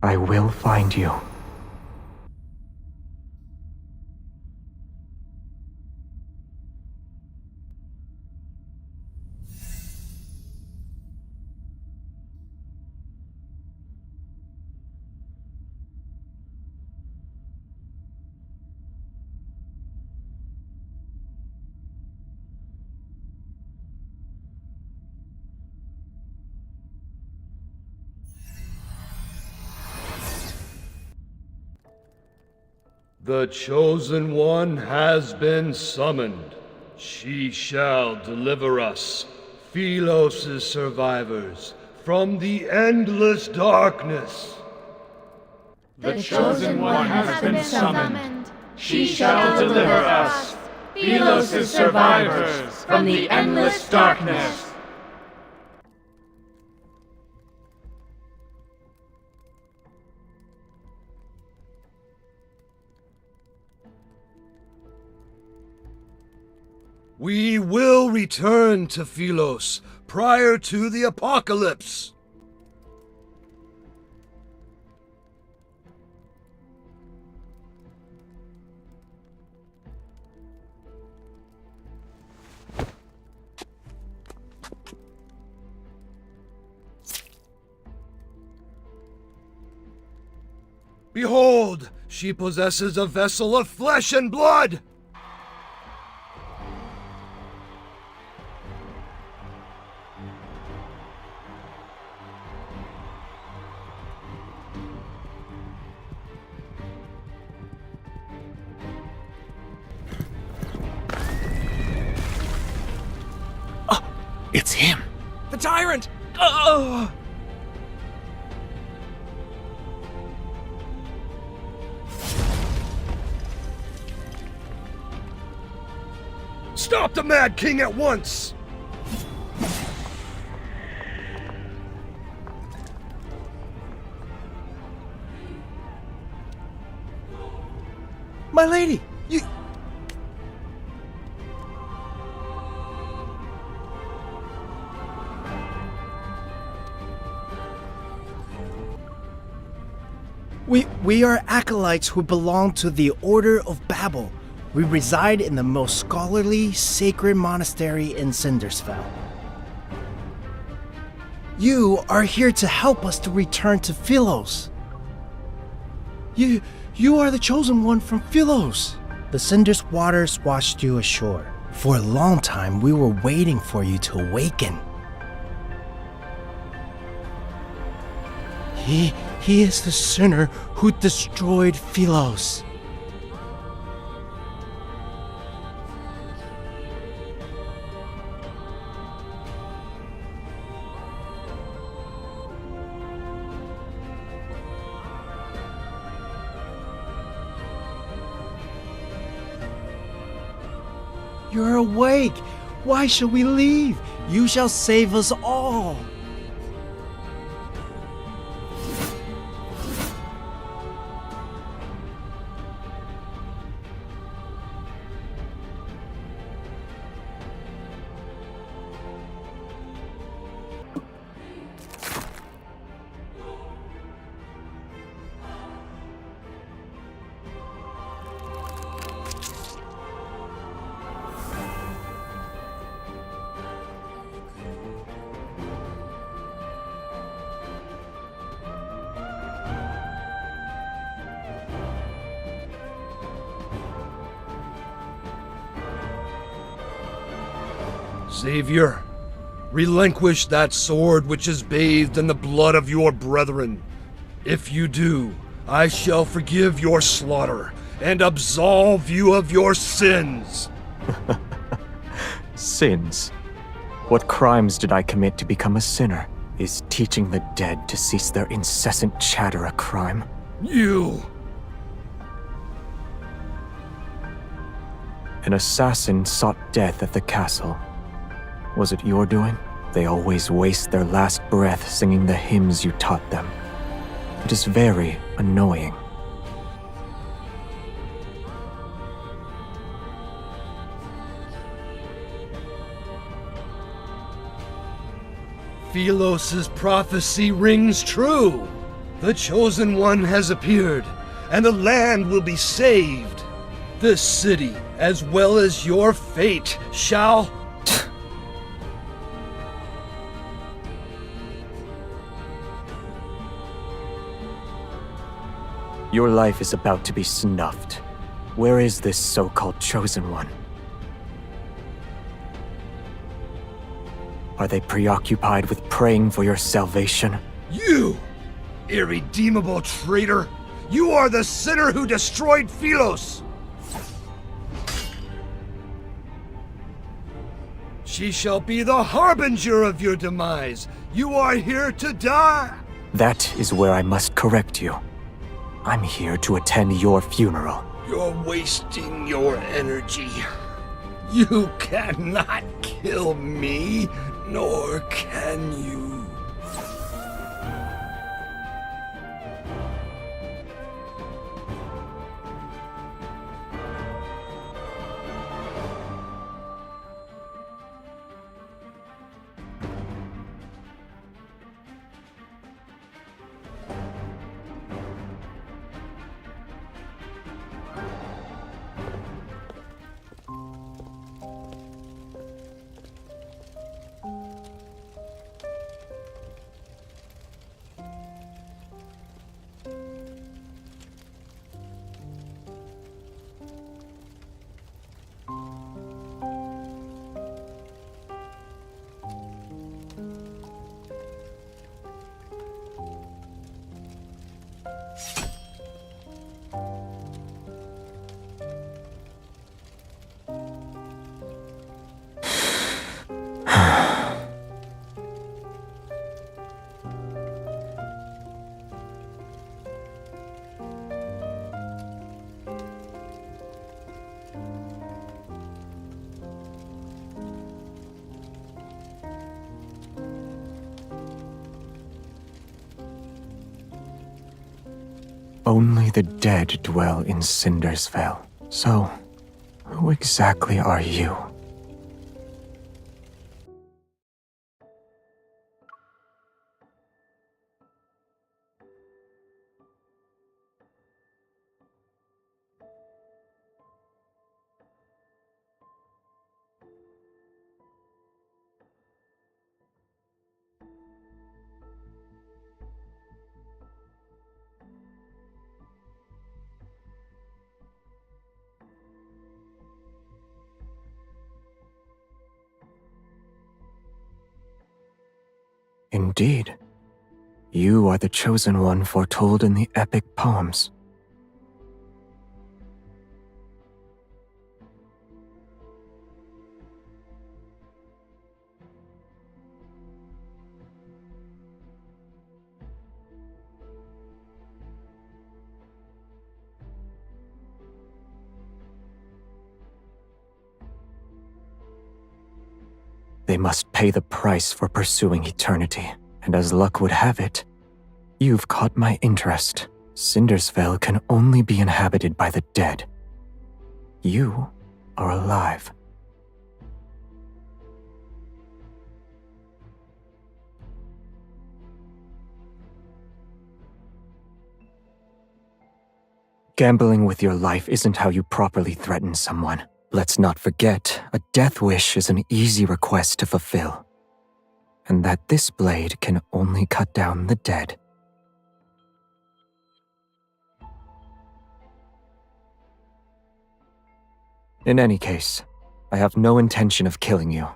I will find you. The Chosen One has been summoned. She shall deliver us, Philos' survivors, from the endless darkness. The Chosen One has been summoned. She shall deliver us, Philos' survivors, from the endless darkness. We will return to Philos prior to the apocalypse. Behold, she possesses a vessel of flesh and blood! It's him! The tyrant! Stop the Mad King at once! My lady! You... We are acolytes who belong to the Order of Babel. We reside in the most scholarly, sacred monastery in Cindersfell. You are here to help us to return to Philos. You are the Chosen One from Philos. The Cinder's waters washed you ashore. For a long time, we were waiting for you to awaken. He is the sinner who destroyed Philos. You're awake. Why should we leave? You shall save us all. Xavier, relinquish that sword which is bathed in the blood of your brethren. If you do, I shall forgive your slaughter and absolve you of your sins. Sins? What crimes did I commit to become a sinner? Is teaching the dead to cease their incessant chatter a crime? You! An assassin sought death at the castle. Was it your doing? They always waste their last breath singing the hymns you taught them. It is very annoying. Philos' prophecy rings true. The Chosen One has appeared, and the land will be saved. This city, as well as your fate, shall... Your life is about to be snuffed. Where is this so-called Chosen One? Are they preoccupied with praying for your salvation? You, irredeemable traitor! You are the sinner who destroyed Philos! She shall be the harbinger of your demise. You are here to die! That is where I must correct you. I'm here to attend your funeral. You're wasting your energy. You cannot kill me, nor can you. Only the dead dwell in Cindersvale. So, who exactly are you? Indeed. You are the Chosen One foretold in the epic poems. They must pay the price for pursuing eternity, and as luck would have it, you've caught my interest. Cindersvale can only be inhabited by the dead. You are alive. Gambling with your life isn't how you properly threaten someone. Let's not forget, a death wish is an easy request to fulfill, and that this blade can only cut down the dead. In any case, I have no intention of killing you.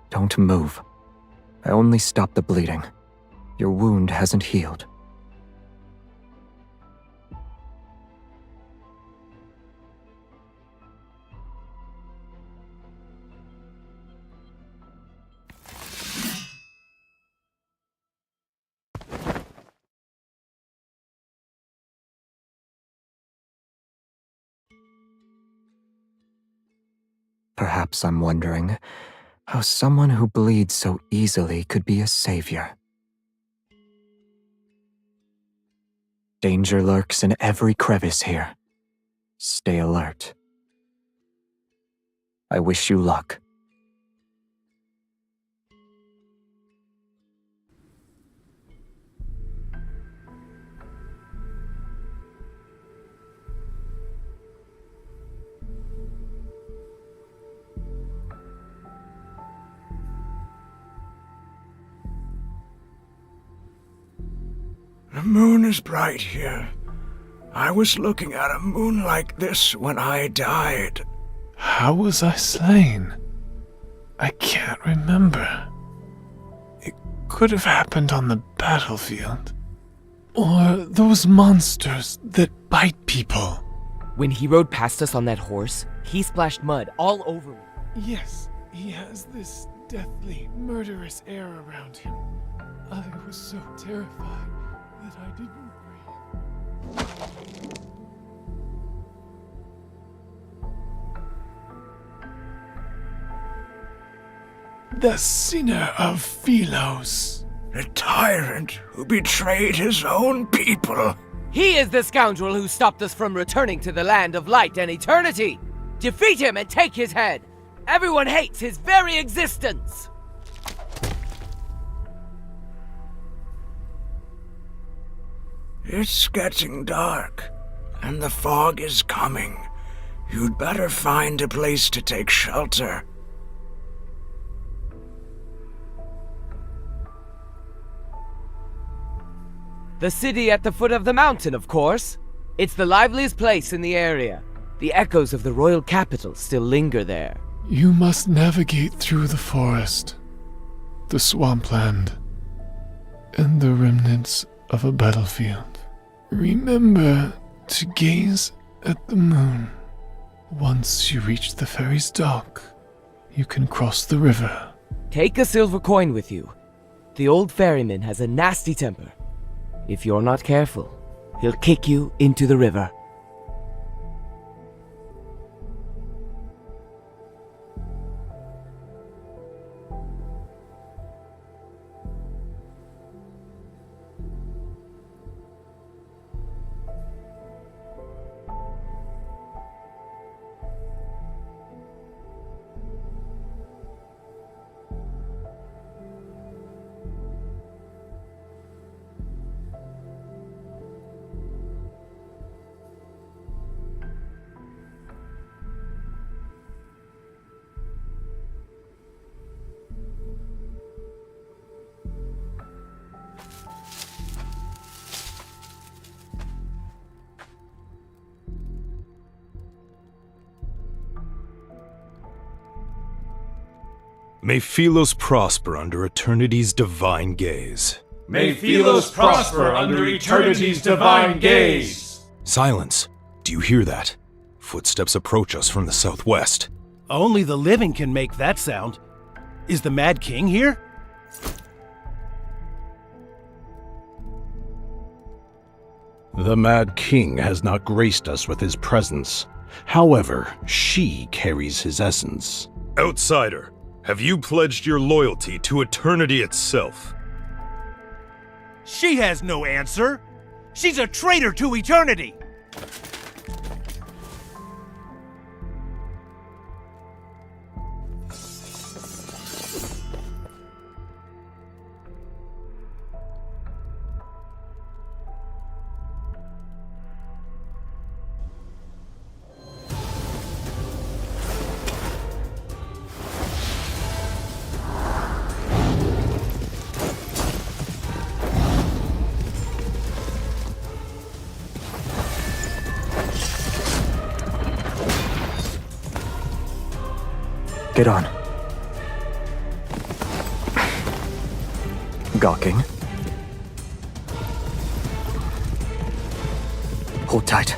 Don't move. I only stopped the bleeding. Your wound hasn't healed. Perhaps I'm wondering how someone who bleeds so easily could be a savior. Danger lurks in every crevice here. Stay alert. I wish you luck. The moon is bright here. I was looking at a moon like this when I died. How was I slain? I can't remember. It could have happened on the battlefield. Or those monsters that bite people. When he rode past us on that horse, he splashed mud all over me. Yes, he has this deathly, murderous air around him. I was so terrified that I didn't breathe. The sinner of Philos. The tyrant who betrayed his own people. He is the scoundrel who stopped us from returning to the land of light and eternity. Defeat him and take his head. Everyone hates his very existence. It's getting dark, and the fog is coming. You'd better find a place to take shelter. The city at the foot of the mountain, of course. It's the liveliest place in the area. The echoes of the royal capital still linger there. You must navigate through the forest, the swampland, and the remnants of a battlefield. Remember to gaze at the moon. Once you reach the ferry's dock, you can cross the river. Take a silver coin with you. The old ferryman has a nasty temper. If you're not careful, he'll kick you into the river. May Philos prosper under eternity's divine gaze. May Philos prosper under eternity's divine gaze. Silence. Do you hear that? Footsteps approach us from the southwest. Only the living can make that sound. Is the Mad King here? The Mad King has not graced us with his presence. However, she carries his essence. Outsider, have you pledged your loyalty to eternity itself? She has no answer. She's a traitor to eternity. Get on. Gawking. Hold tight.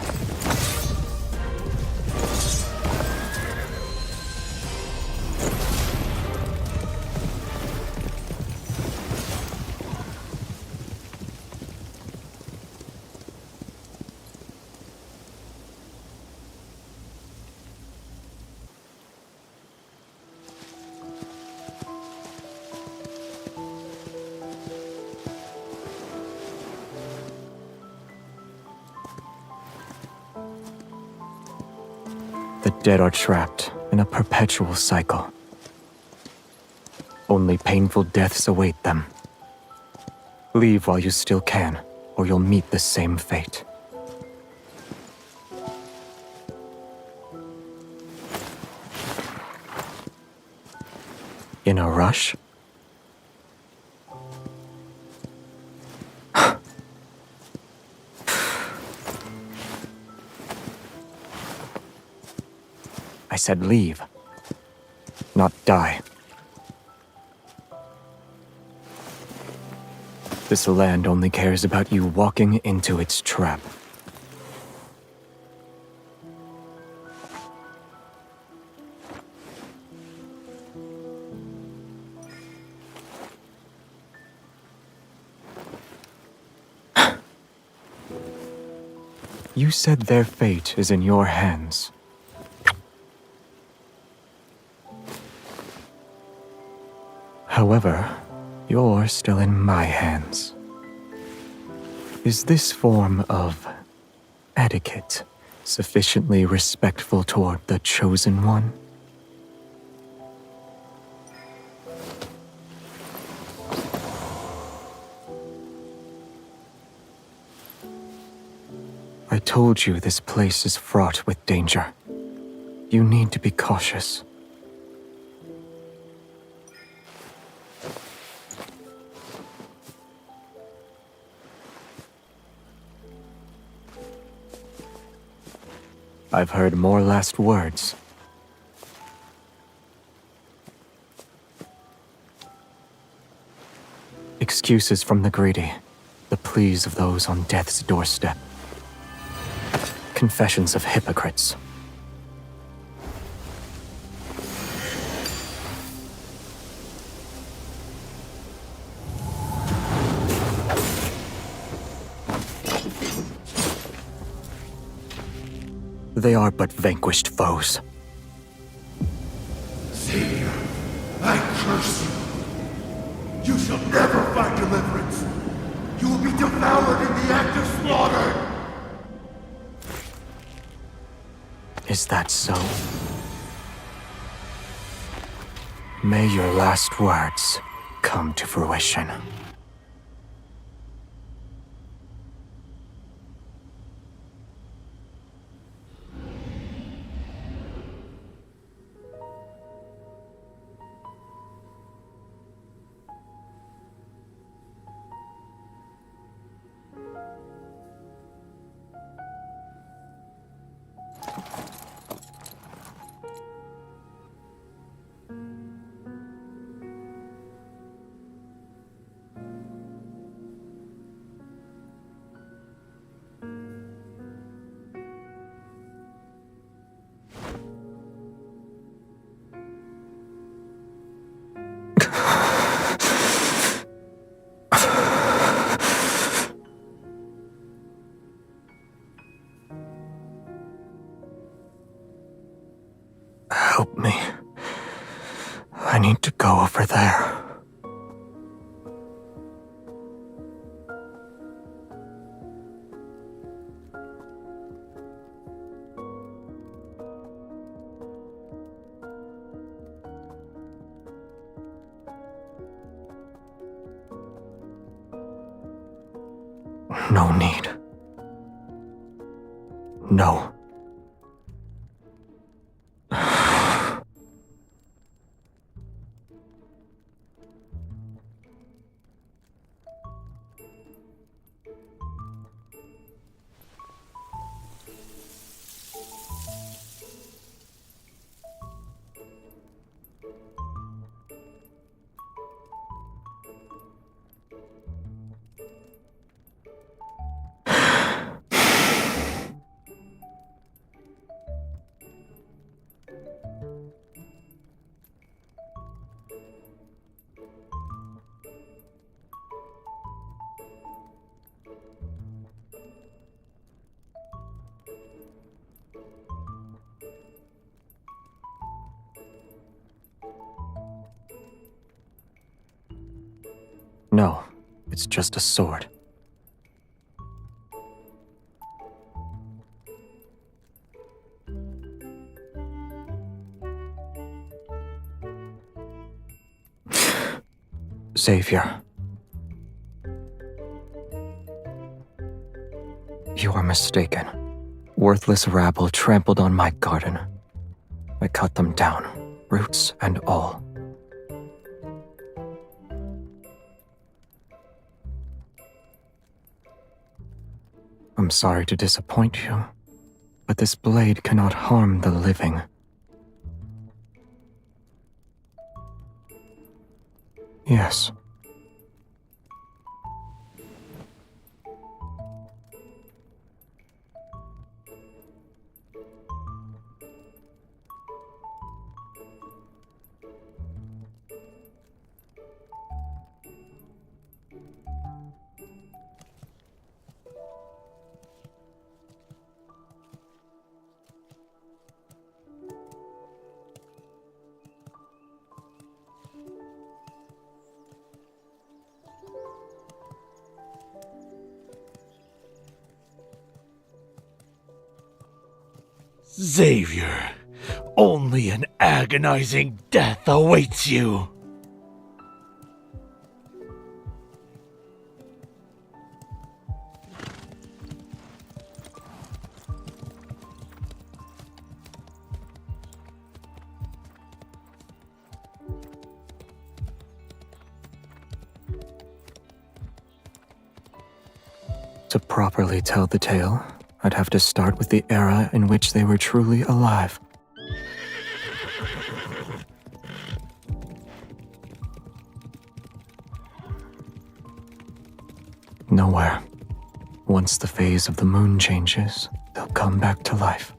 The dead are trapped in a perpetual cycle. Only painful deaths await them. Leave while you still can, or you'll meet the same fate. In a rush? I said leave, not die. This land only cares about you walking into its trap. You said their fate is in your hands. However, you're still in my hands. Is this form of etiquette sufficiently respectful toward the Chosen One? I told you this place is fraught with danger. You need to be cautious. I've heard more last words. Excuses from the greedy, the pleas of those on death's doorstep. Confessions of hypocrites. They are but vanquished foes. Xavier, I curse you. You shall never find deliverance. You will be devoured in the act of slaughter. Is that so? May your last words come to fruition. Help me. I need to go over there. No need. No. No, it's just a sword. Xavier. You are mistaken. Worthless rabble trampled on my garden. I cut them down, roots and all. I'm sorry to disappoint you, but this blade cannot harm the living. Yes. Xavier, only an agonizing death awaits you. To properly tell the tale, I'd have to start with the era in which they were truly alive. Nowhere. Once the phase of the moon changes, they'll come back to life.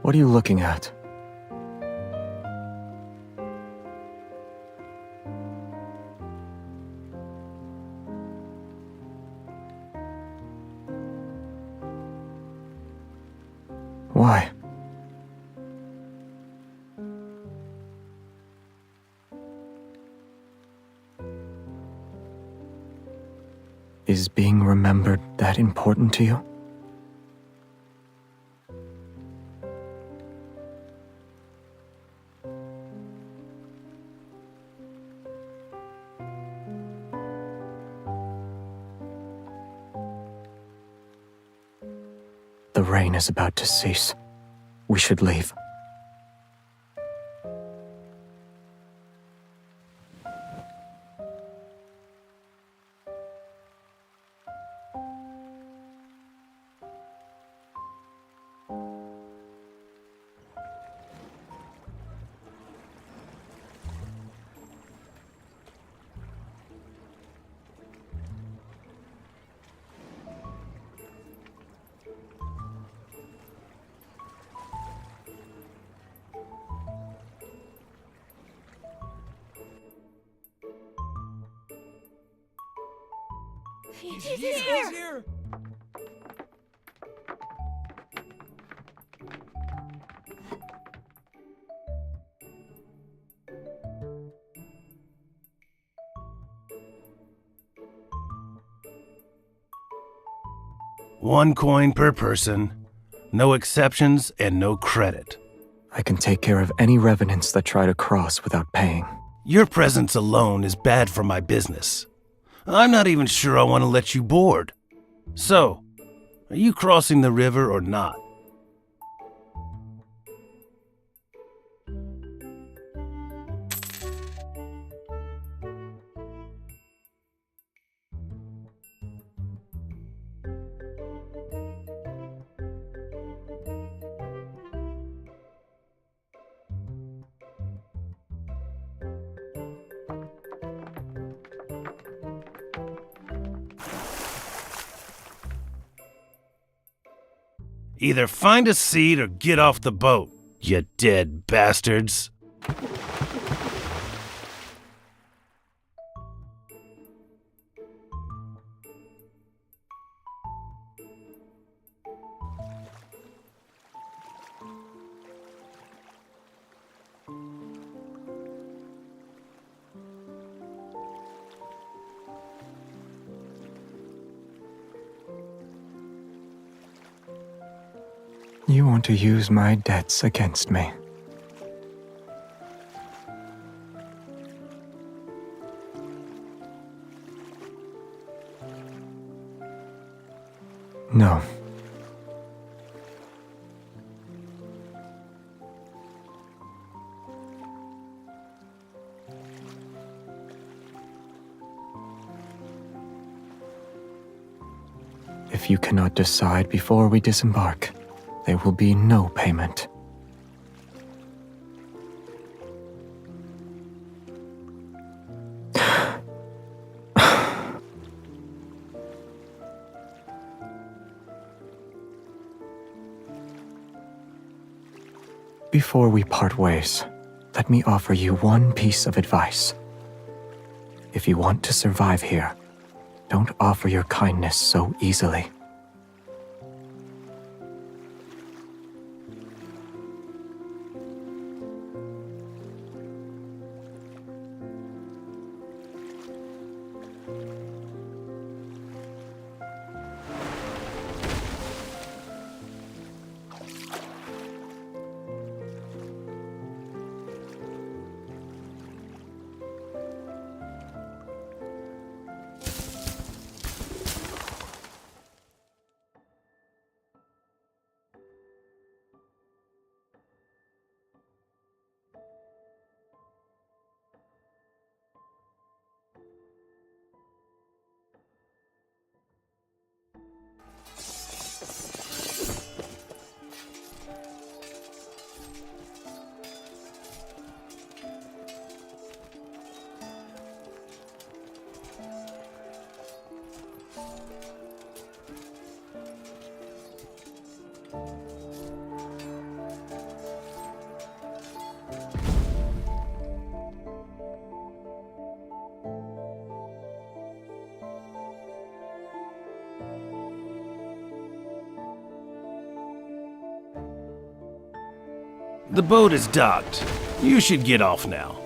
What are you looking at? Why? Is being remembered that important to you? The rain is about to cease. We should leave. He's here! One coin per person, no exceptions and no credit. I can take care of any revenants that try to cross without paying. Your presence alone is bad for my business. I'm not even sure I want to let you board. So, are you crossing the river or not? Either find a seat or get off the boat, you dead bastards. You want to use my debts against me. No. If you cannot decide before we disembark, there will be no payment. Before we part ways, let me offer you one piece of advice. If you want to survive here, don't offer your kindness so easily. The boat is docked. You should get off now.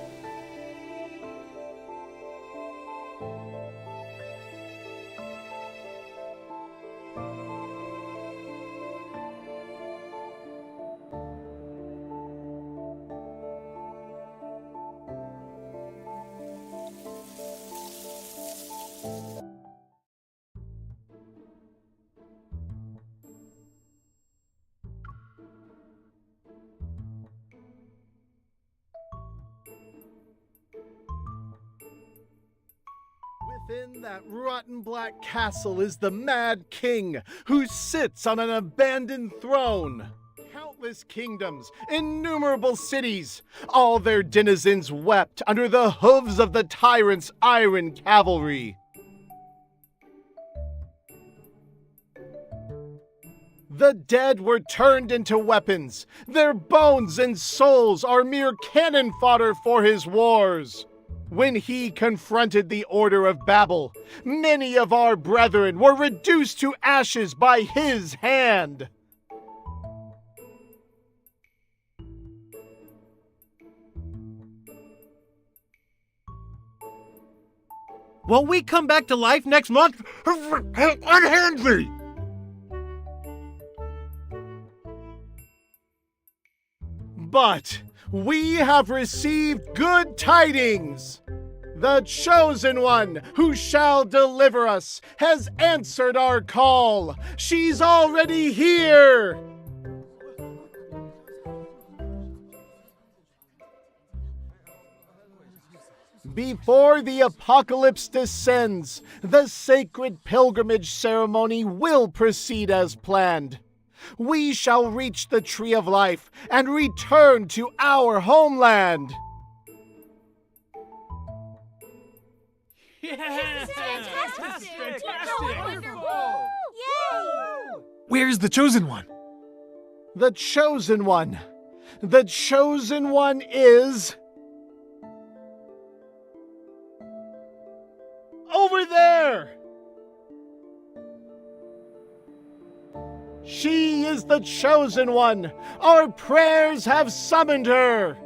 Within that rotten black castle is the Mad King, who sits on an abandoned throne. Countless kingdoms, innumerable cities, all their denizens wept under the hooves of the tyrant's iron cavalry. The dead were turned into weapons. Their bones and souls are mere cannon fodder for his wars. When he confronted the Order of Babel, many of our brethren were reduced to ashes by his hand. Will we come back to life next month? Unhand me! But we have received good tidings. The Chosen One, who shall deliver us, has answered our call. She's already here. Before the apocalypse descends, the sacred pilgrimage ceremony will proceed as planned. We shall reach the Tree of Life and return to our homeland. Yes! Fantastic! Wonderful! Yay! Where's the Chosen One? The Chosen One. The Chosen One is... over there! She is the Chosen One! Our prayers have summoned her!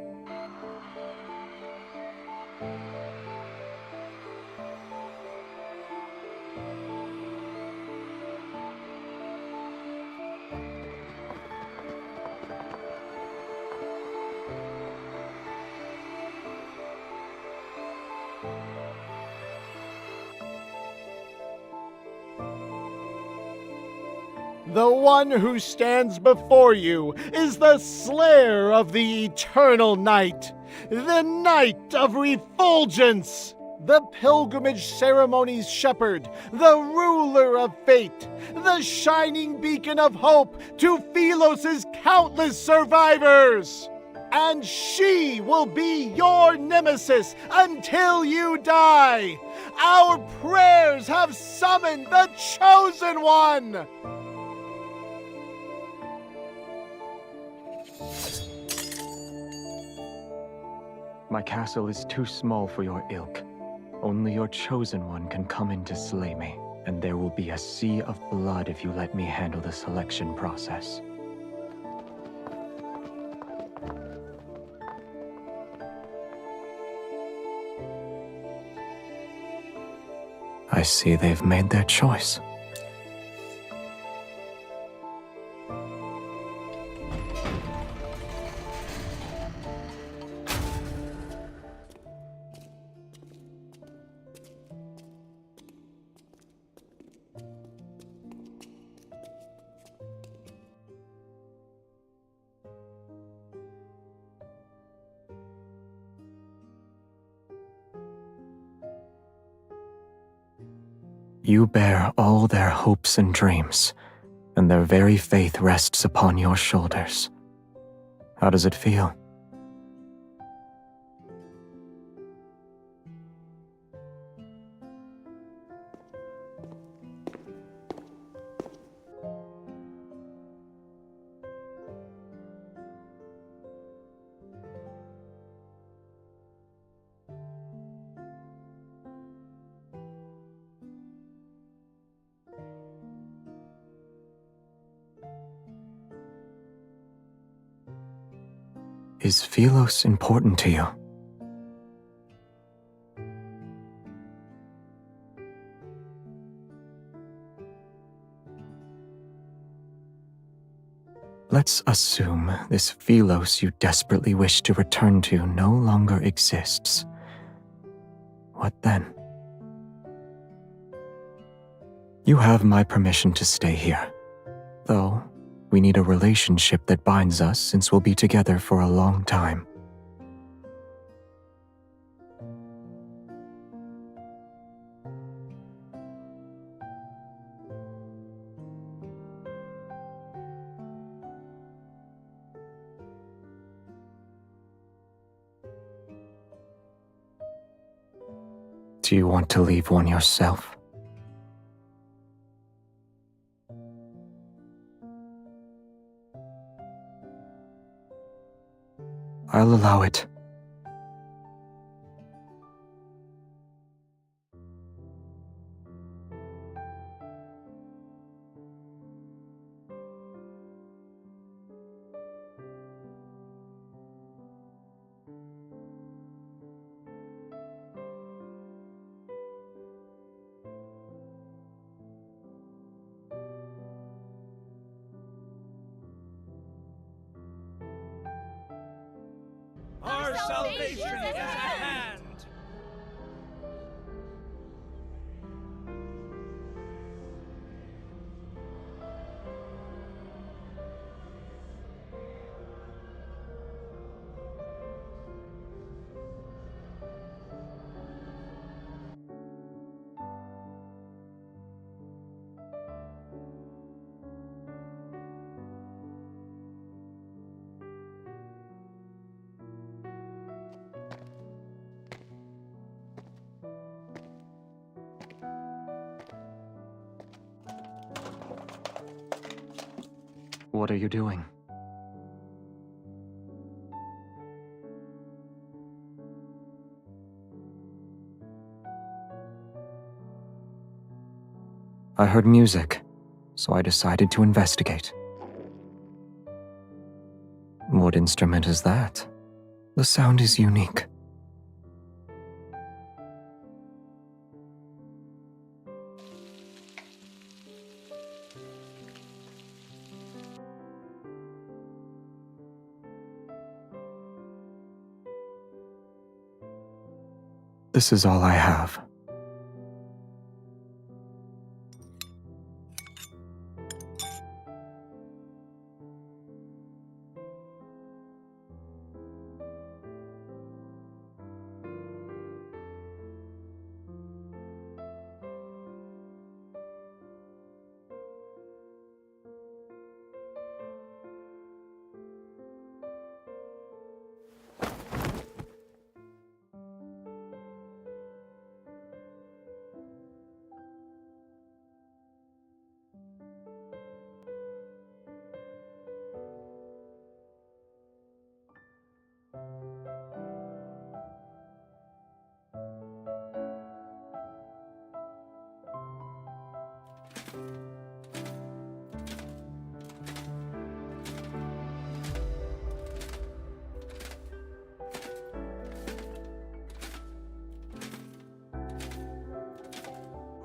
The one who stands before you is the slayer of the eternal night, the night of refulgence, the pilgrimage ceremony's shepherd, the ruler of fate, the shining beacon of hope to Phelos's countless survivors. And she will be your nemesis until you die. Our prayers have summoned the Chosen One. My castle is too small for your ilk. Only your Chosen One can come in to slay me, and there will be a sea of blood if you let me handle the selection process. I see they've made their choice. You bear all their hopes and dreams, and their very faith rests upon your shoulders. How does it feel? Is Phelos important to you? Let's assume this Phelos you desperately wish to return to no longer exists. What then? You have my permission to stay here, though we need a relationship that binds us since we'll be together for a long time. Do you want to leave one yourself? I'll allow it. Our salvation is at hand! What are you doing? I heard music, so I decided to investigate. What instrument is that? The sound is unique. This is all I have.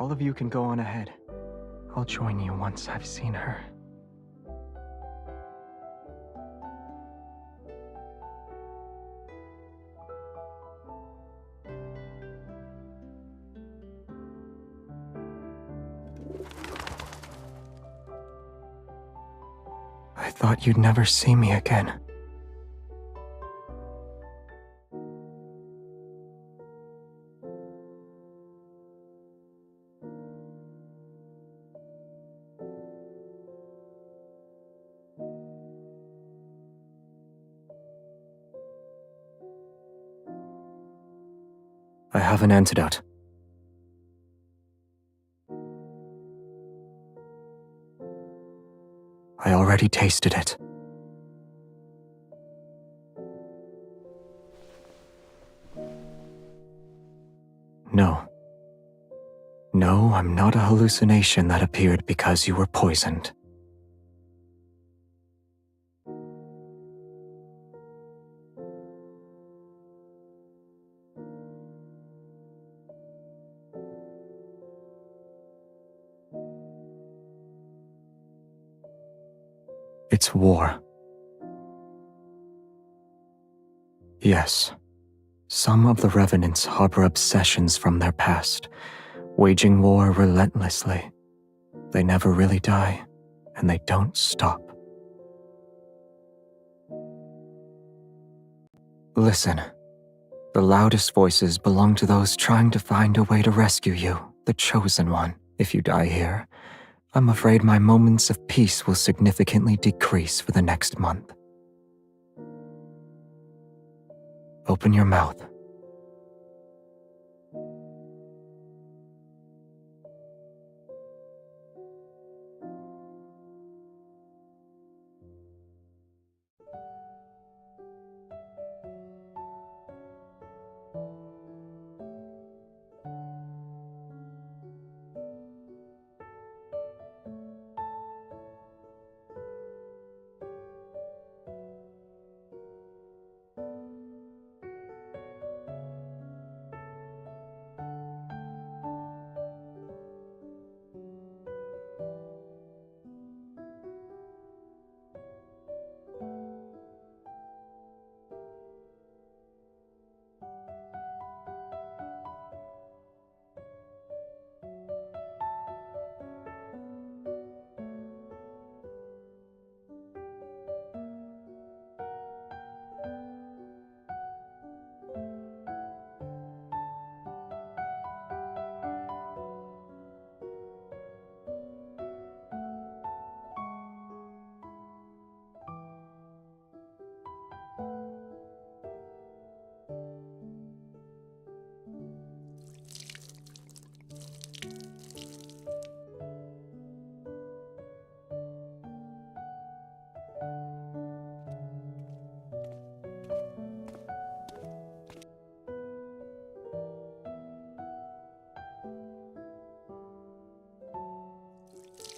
All of you can go on ahead. I'll join you once I've seen her. I thought you'd never see me again. I have an antidote. I already tasted it. No. No, I'm not a hallucination that appeared because you were poisoned. It's war. Yes, some of the revenants harbor obsessions from their past, waging war relentlessly. They never really die, and they don't stop. Listen, the loudest voices belong to those trying to find a way to rescue you, the chosen one. If you die here, I'm afraid my moments of peace will significantly decrease for the next month. Open your mouth.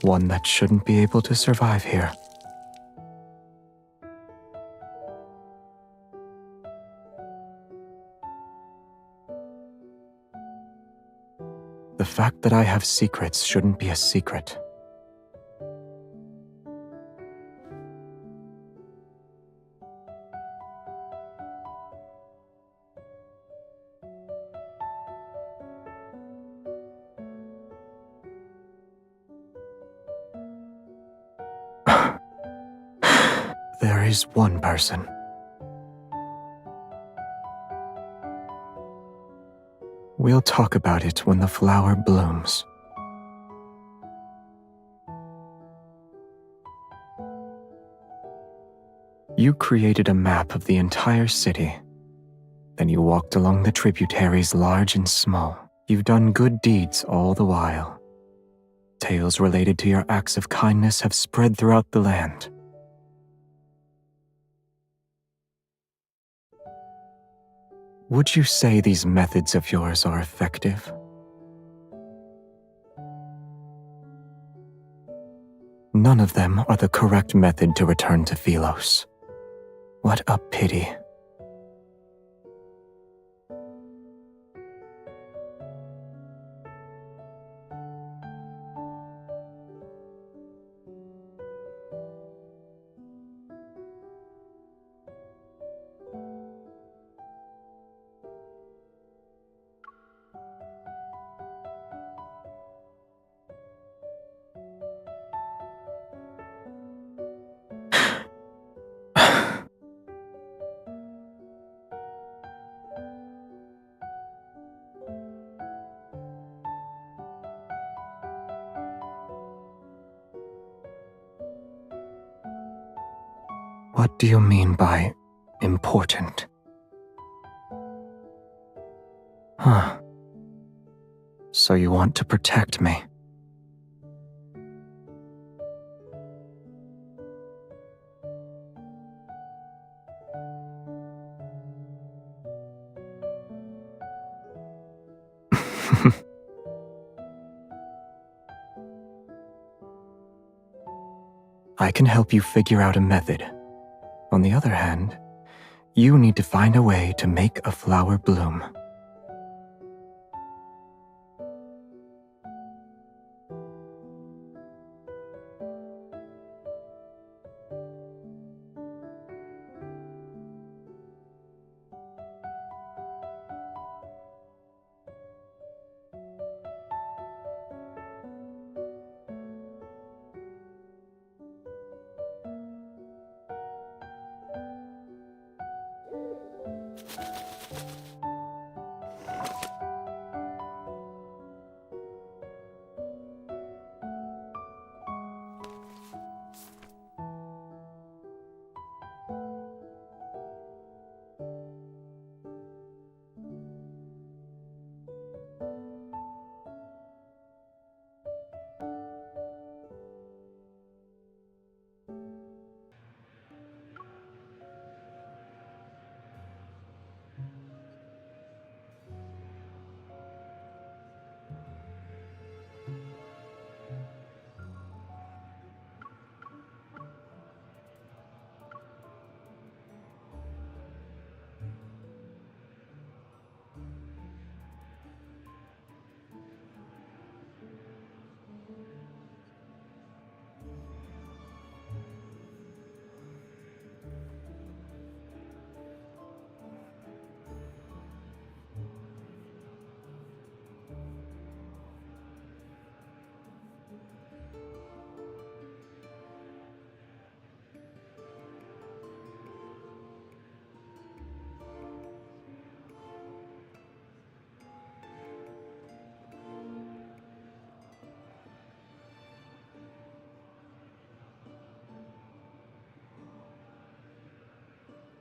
One that shouldn't be able to survive here. The fact that I have secrets shouldn't be a secret. There is one person. We'll talk about it when the flower blooms. You created a map of the entire city. Then you walked along the tributaries large and small. You've done good deeds all the while. Tales related to your acts of kindness have spread throughout the land. Would you say these methods of yours are effective? None of them are the correct method to return to Philos. What a pity. What do you mean by important? Huh. So you want to protect me? I can help you figure out a method. On the other hand, you need to find a way to make a flower bloom.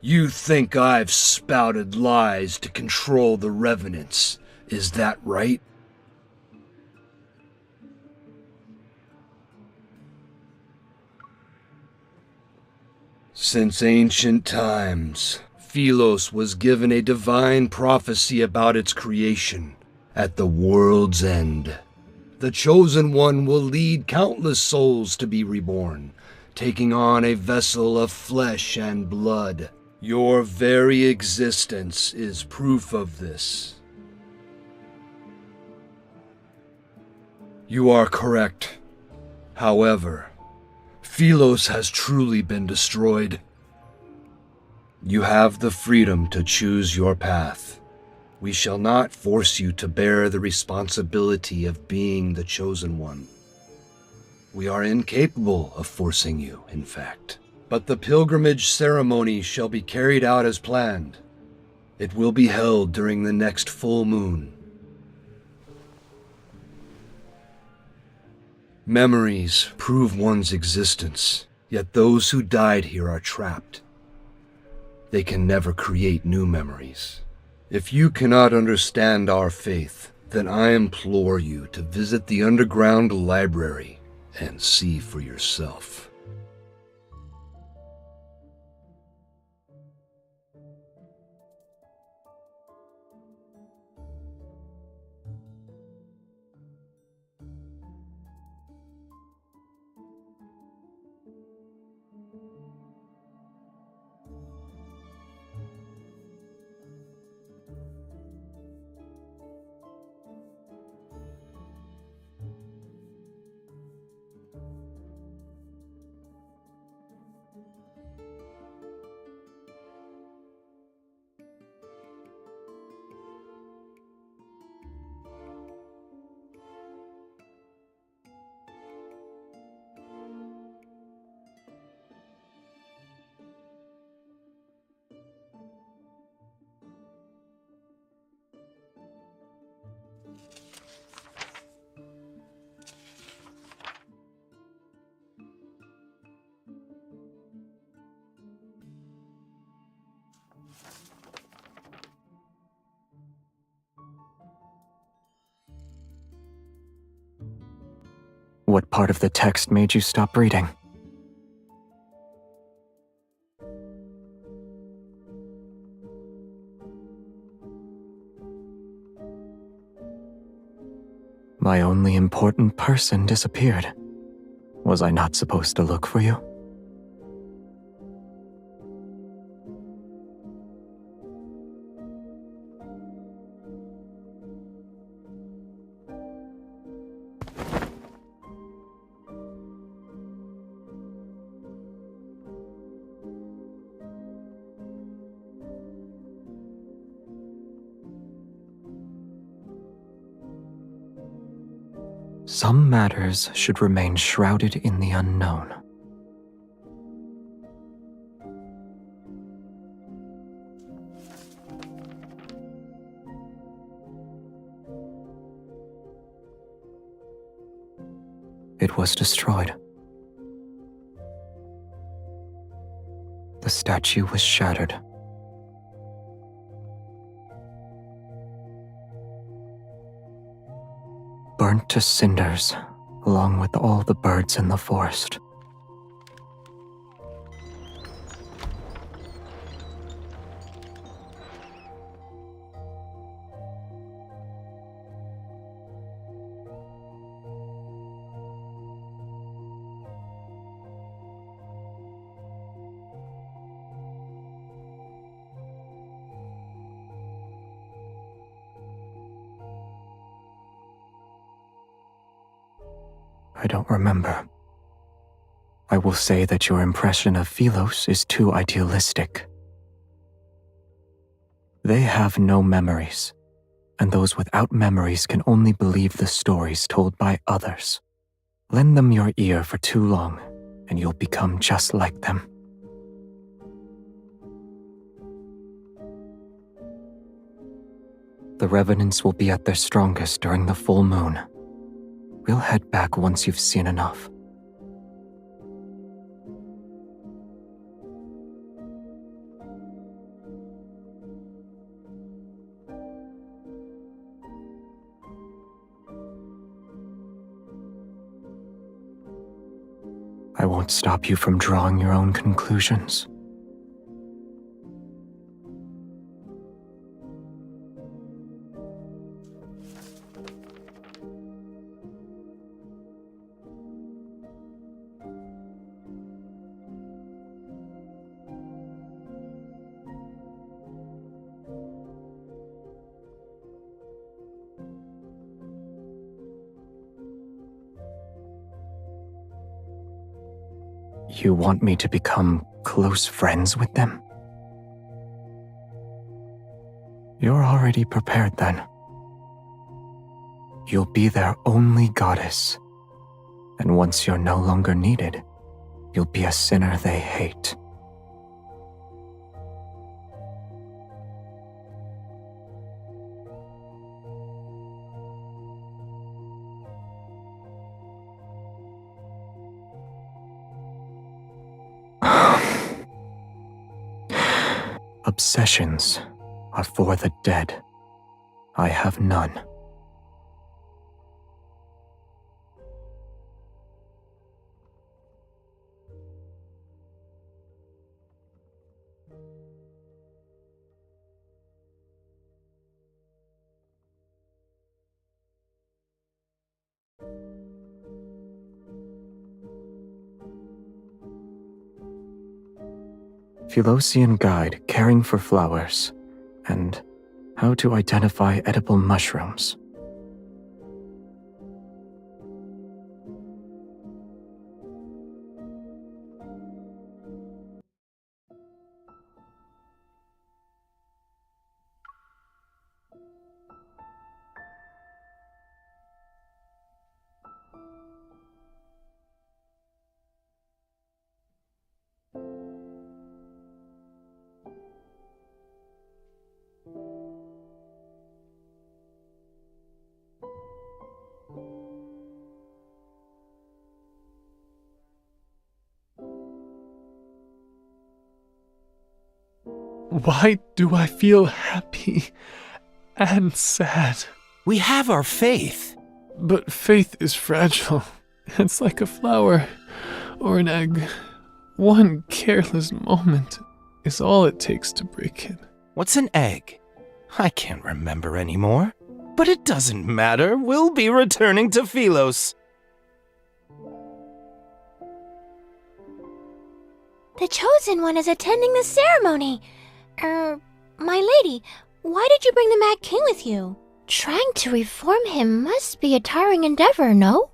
You think I've spouted lies to control the revenants, is that right? Since ancient times, Philos was given a divine prophecy about its creation at the world's end. The Chosen One will lead countless souls to be reborn, taking on a vessel of flesh and blood. Your very existence is proof of this. You are correct. However, Philos has truly been destroyed. You have the freedom to choose your path. We shall not force you to bear the responsibility of being the Chosen One. We are incapable of forcing you, in fact. But the pilgrimage ceremony shall be carried out as planned. It will be held during the next full moon. Memories prove one's existence, yet those who died here are trapped. They can never create new memories. If you cannot understand our faith, then I implore you to visit the underground library and see for yourself. What part of the text made you stop reading? My only important person disappeared. Was I not supposed to look for you? Some matters should remain shrouded in the unknown. It was destroyed. The statue was shattered. Burnt to cinders, along with all the birds in the forest. I don't remember. I will say that your impression of Philos is too idealistic. They have no memories, and those without memories can only believe the stories told by others. Lend them your ear for too long, and you'll become just like them. The revenants will be at their strongest during the full moon. We'll head back once you've seen enough. I won't stop you from drawing your own conclusions. You want me to become close friends with them? You're already prepared then. You'll be their only goddess. And once you're no longer needed, you'll be a sinner they hate. Obsessions are for the dead. I have none. Philosian Guide Caring for Flowers, and How to Identify Edible Mushrooms. Why do I feel happy and sad? We have our faith. But faith is fragile. It's like a flower or an egg. One careless moment is all it takes to break it. What's an egg? I can't remember anymore. But it doesn't matter. We'll be returning to Philos. The Chosen One is attending the ceremony. My lady, why did you bring the Mad King with you? Trying to reform him must be a tiring endeavor, no?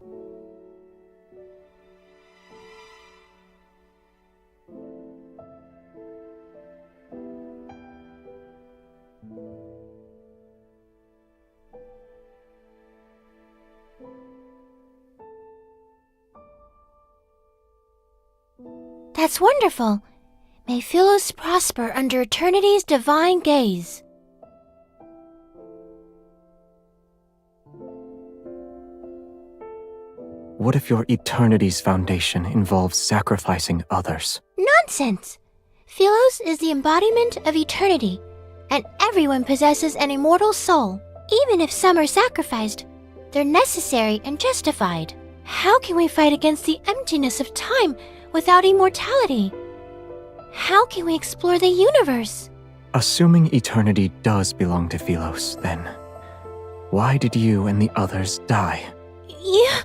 That's wonderful. May Philos prosper under eternity's divine gaze. What if your eternity's foundation involves sacrificing others? Nonsense! Philos is the embodiment of eternity, and everyone possesses an immortal soul. Even if some are sacrificed, they're necessary and justified. How can we fight against the emptiness of time without immortality? How can we explore the universe? Assuming eternity does belong to Philos, then why did you and the others die? Yeah.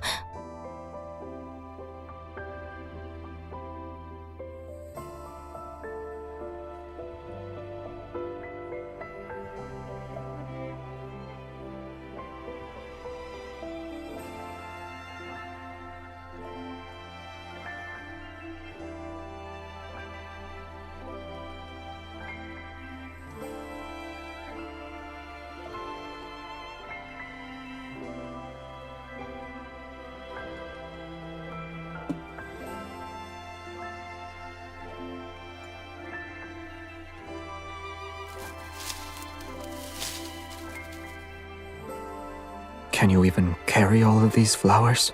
Can you even carry all of these flowers?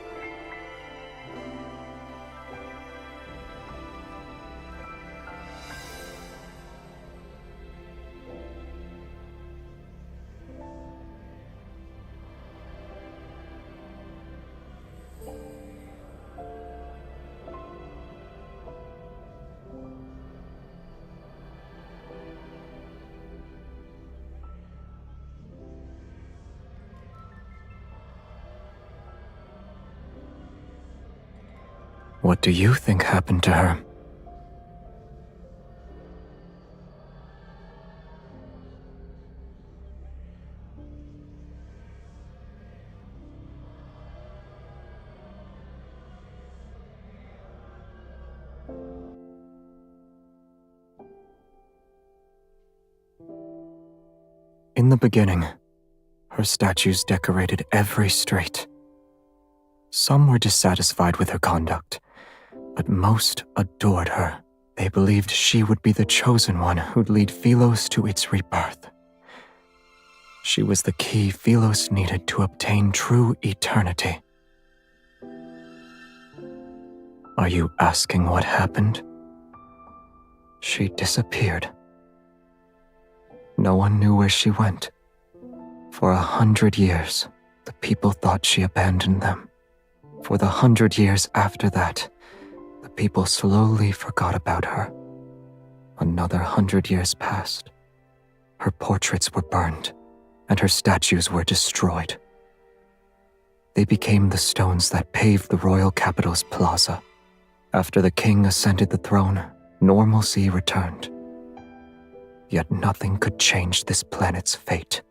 What do you think happened to her? In the beginning, her statues decorated every street. Some were dissatisfied with her conduct, but most adored her. They believed she would be the chosen one who'd lead Philos to its rebirth. She was the key Philos needed to obtain true eternity. Are you asking what happened? She disappeared. No one knew where she went. For 100 years, the people thought she abandoned them. For the 100 years after that, the people slowly forgot about her. Another 100 years passed. Her portraits were burned, and her statues were destroyed. They became the stones that paved the royal capital's plaza. After the king ascended the throne, normalcy returned. Yet nothing could change this planet's fate.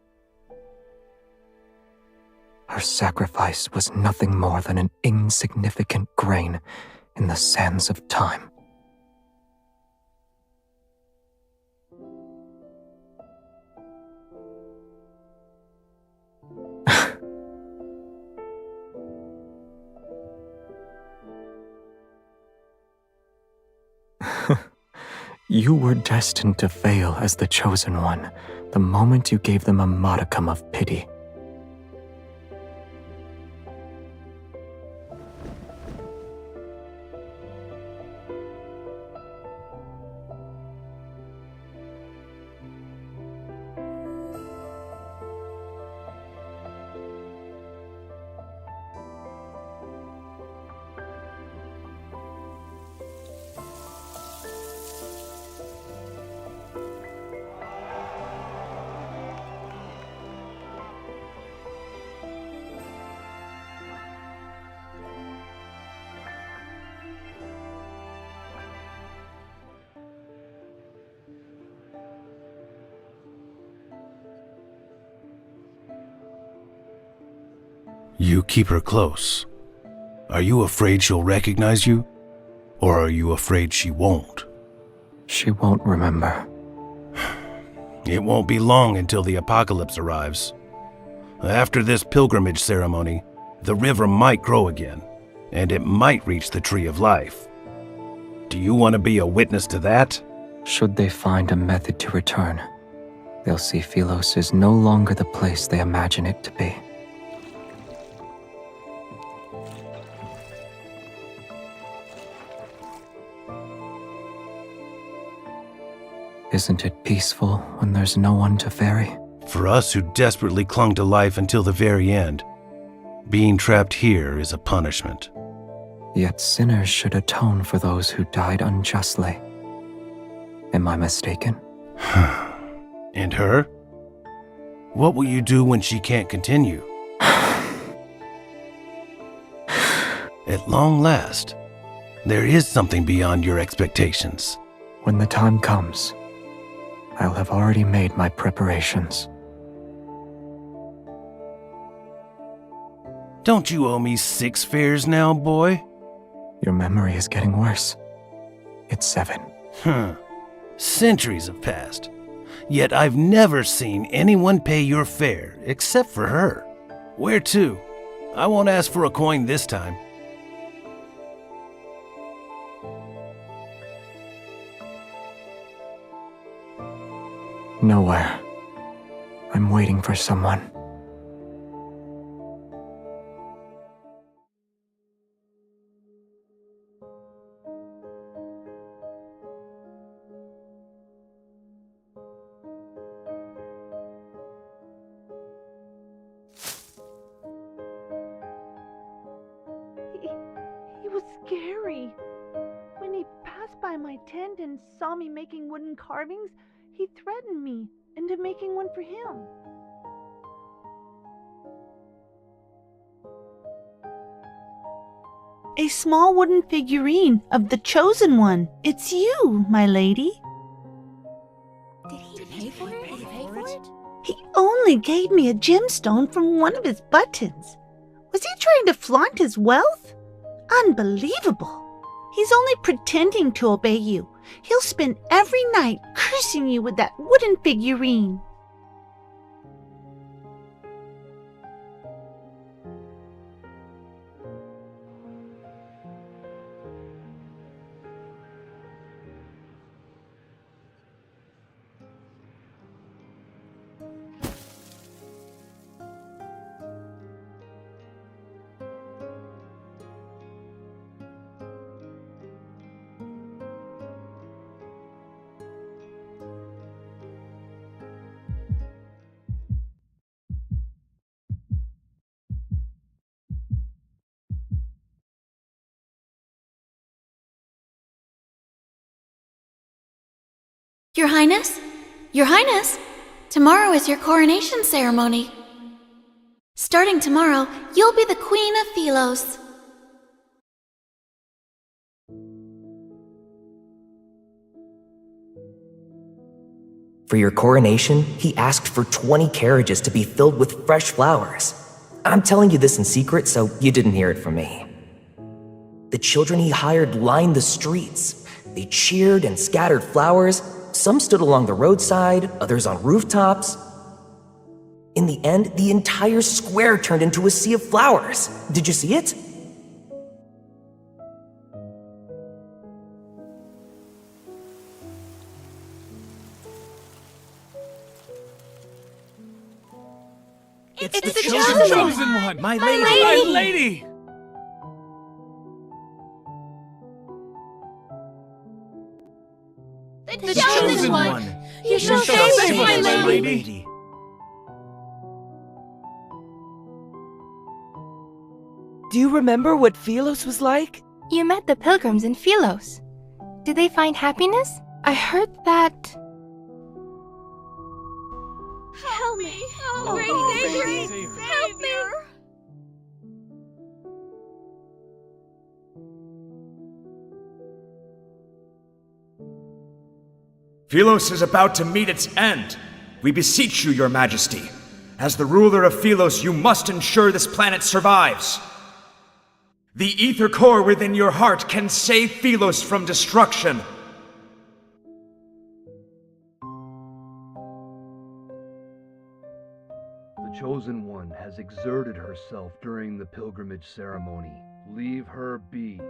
Her sacrifice was nothing more than an insignificant grain in the sands of time. You were destined to fail as the chosen one the moment you gave them a modicum of pity. You keep her close. Are you afraid she'll recognize you? Or are you afraid she won't? She won't remember. It won't be long until the apocalypse arrives. After this pilgrimage ceremony, the river might grow again, and it might reach the Tree of Life. Do you want to be a witness to that? Should they find a method to return, they'll see Philos is no longer the place they imagine it to be. Isn't it peaceful when there's no one to ferry? For us who desperately clung to life until the very end, being trapped here is a punishment. Yet sinners should atone for those who died unjustly. Am I mistaken? And her? What will you do when she can't continue? At long last, there is something beyond your expectations. When the time comes, I'll have already made my preparations. Don't you owe me 6 fares now, boy? Your memory is getting worse. It's 7. Centuries have passed. Yet I've never seen anyone pay your fare except for her. Where to? I won't ask for a coin this time. Nowhere. I'm waiting for someone. He was scary. When he passed by my tent and saw me making wooden carvings, he threatened me into making one for him. A small wooden figurine of the chosen one. It's you, my lady. Did he pay for it? He only gave me a gemstone from one of his buttons. Was he trying to flaunt his wealth? Unbelievable. He's only pretending to obey you. He'll spend every night cursing you with that wooden figurine. Your Highness? Your Highness? Tomorrow is your coronation ceremony. Starting tomorrow, you'll be the Queen of Philos. For your coronation, he asked for 20 carriages to be filled with fresh flowers. I'm telling you this in secret, so you didn't hear it from me. The children he hired lined the streets. They cheered and scattered flowers. Some stood along the roadside, others on rooftops. In the end, the entire square turned into a sea of flowers. Did you see it? It's the chosen one! My lady! My lady! The chosen one! You shall save us, my lady! Do you remember what Philos was like? You met the pilgrims in Philos. Did they find happiness? I heard that... Help me! Oh, great Xavier! Help me! Philos is about to meet its end. We beseech you, your majesty. As the ruler of Philos, you must ensure this planet survives. The ether core within your heart can save Philos from destruction. The Chosen One has exerted herself during the pilgrimage ceremony. Leave her be.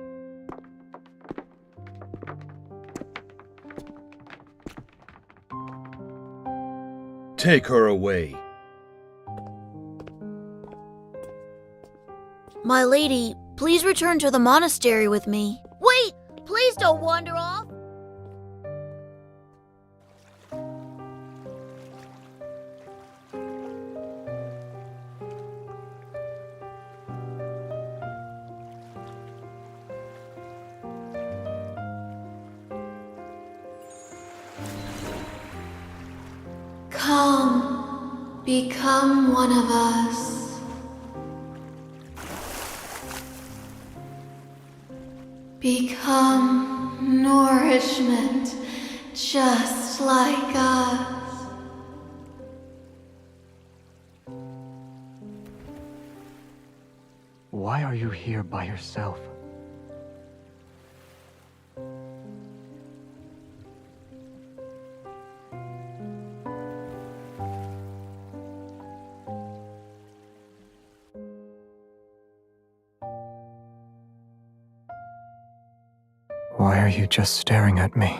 Take her away. My lady, please return to the monastery with me. Wait! Please don't wander off! Come, become one of us. Become nourishment, just like us. Why are you here by yourself? Why are you just staring at me?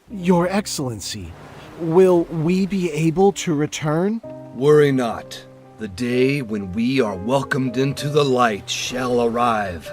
Your Excellency, will we be able to return? Worry not. The day when we are welcomed into the light shall arrive.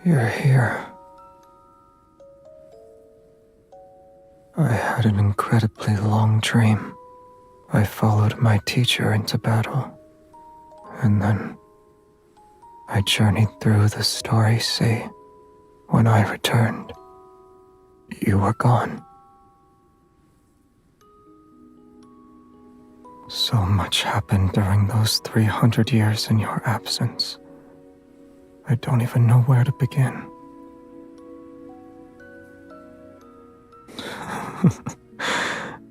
You're here. I had an incredibly long dream. I followed my teacher into battle, and then I journeyed through the starry sea. When I returned, you were gone. So much happened during those 300 years in your absence. I don't even know where to begin.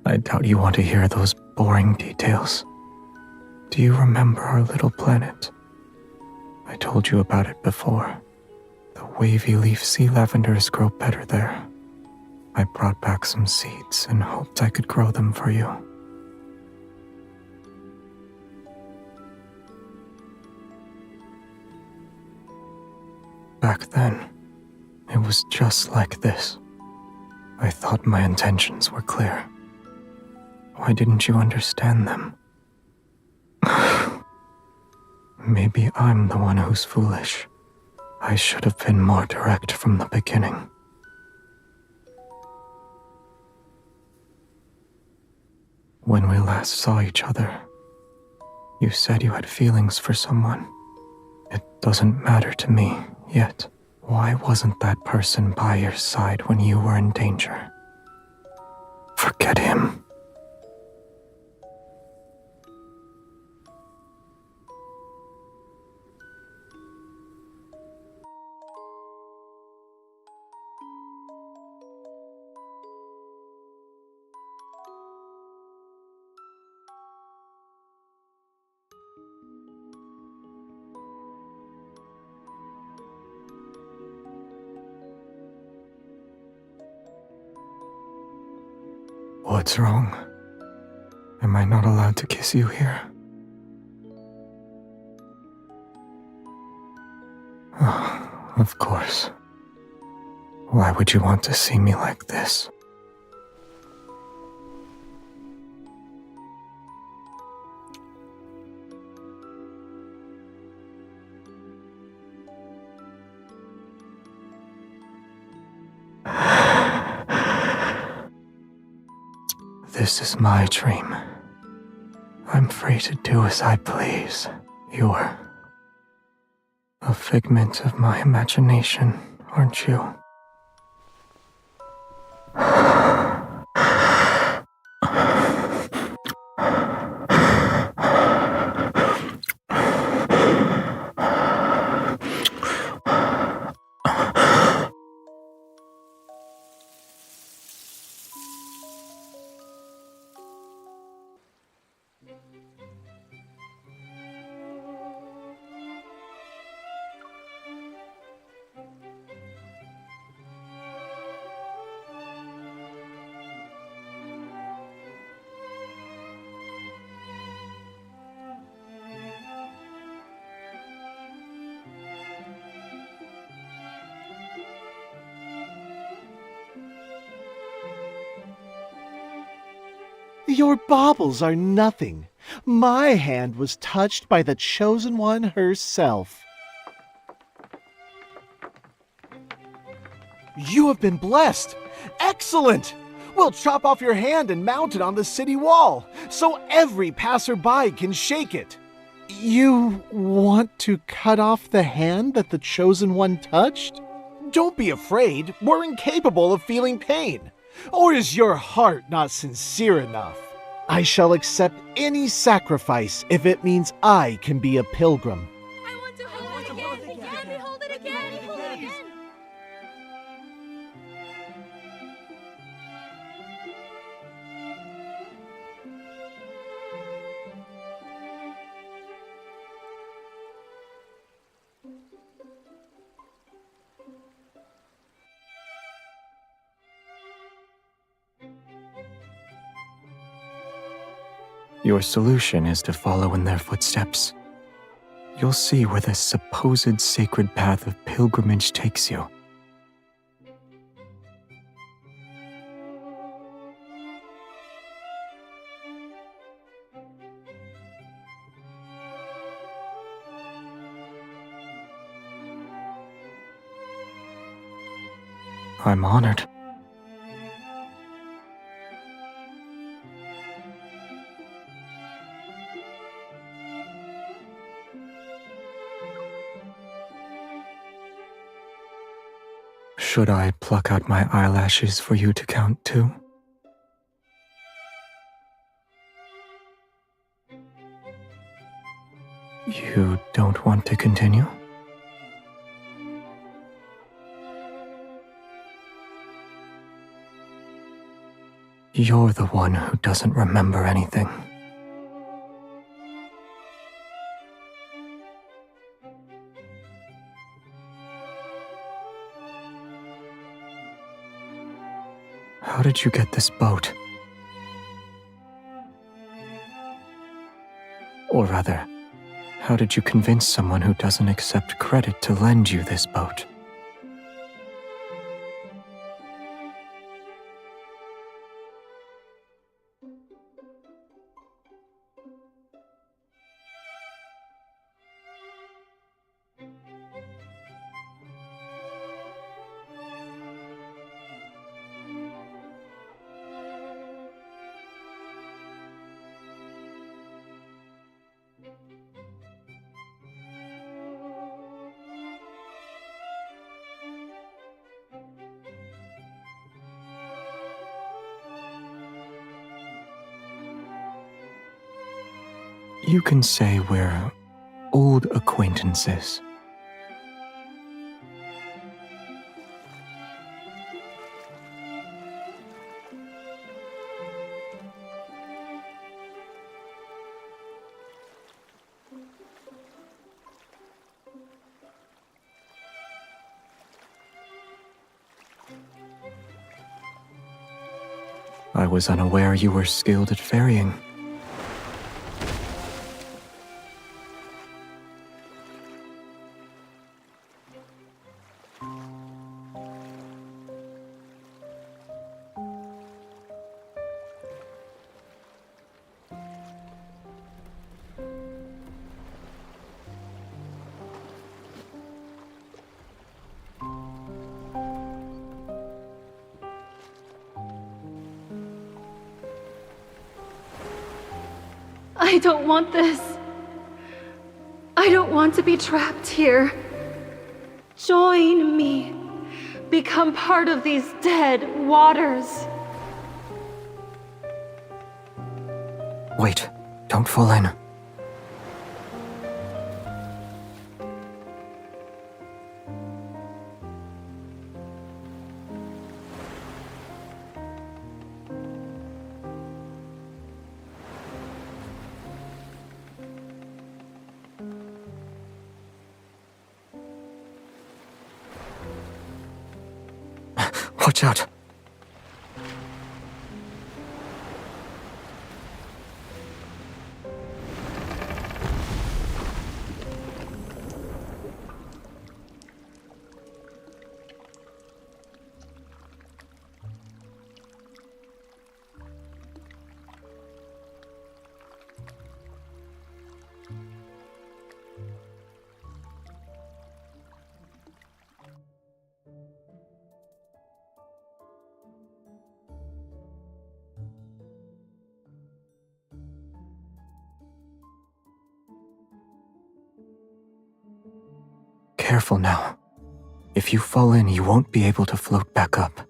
I doubt you want to hear those boring details. Do you remember our little planet? I told you about it before. The wavy leaf sea lavenders grow better there. I brought back some seeds and hoped I could grow them for you. Back then, it was just like this. I thought my intentions were clear. Why didn't you understand them? Maybe I'm the one who's foolish. I should have been more direct from the beginning. When we last saw each other, you said you had feelings for someone. It doesn't matter to me yet. Why wasn't that person by your side when you were in danger? Forget him. What's wrong? Am I not allowed to kiss you here? Oh, of course. Why would you want to see me like this? This is my dream. I'm free to do as I please. You're a figment of my imagination, aren't you? Your baubles are nothing. My hand was touched by the Chosen One herself. You have been blessed. Excellent! We'll chop off your hand and mount it on the city wall, so every passerby can shake it. You want to cut off the hand that the Chosen One touched? Don't be afraid. We're incapable of feeling pain. Or is your heart not sincere enough? I shall accept any sacrifice if it means I can be a pilgrim. I want to hold it again. Hold it again. Your solution is to follow in their footsteps. You'll see where this supposed sacred path of pilgrimage takes you. I'm honored. Should I pluck out my eyelashes for you to count too? You don't want to continue? You're the one who doesn't remember anything. How did you get this boat? Or rather, how did you convince someone who doesn't accept credit to lend you this boat? You can say we're old acquaintances. I was unaware you were skilled at ferrying. I don't want this. I don't want to be trapped here. Join me. Become part of these dead waters. Wait, don't fall in. Watch out. Careful now. If you fall in, you won't be able to float back up.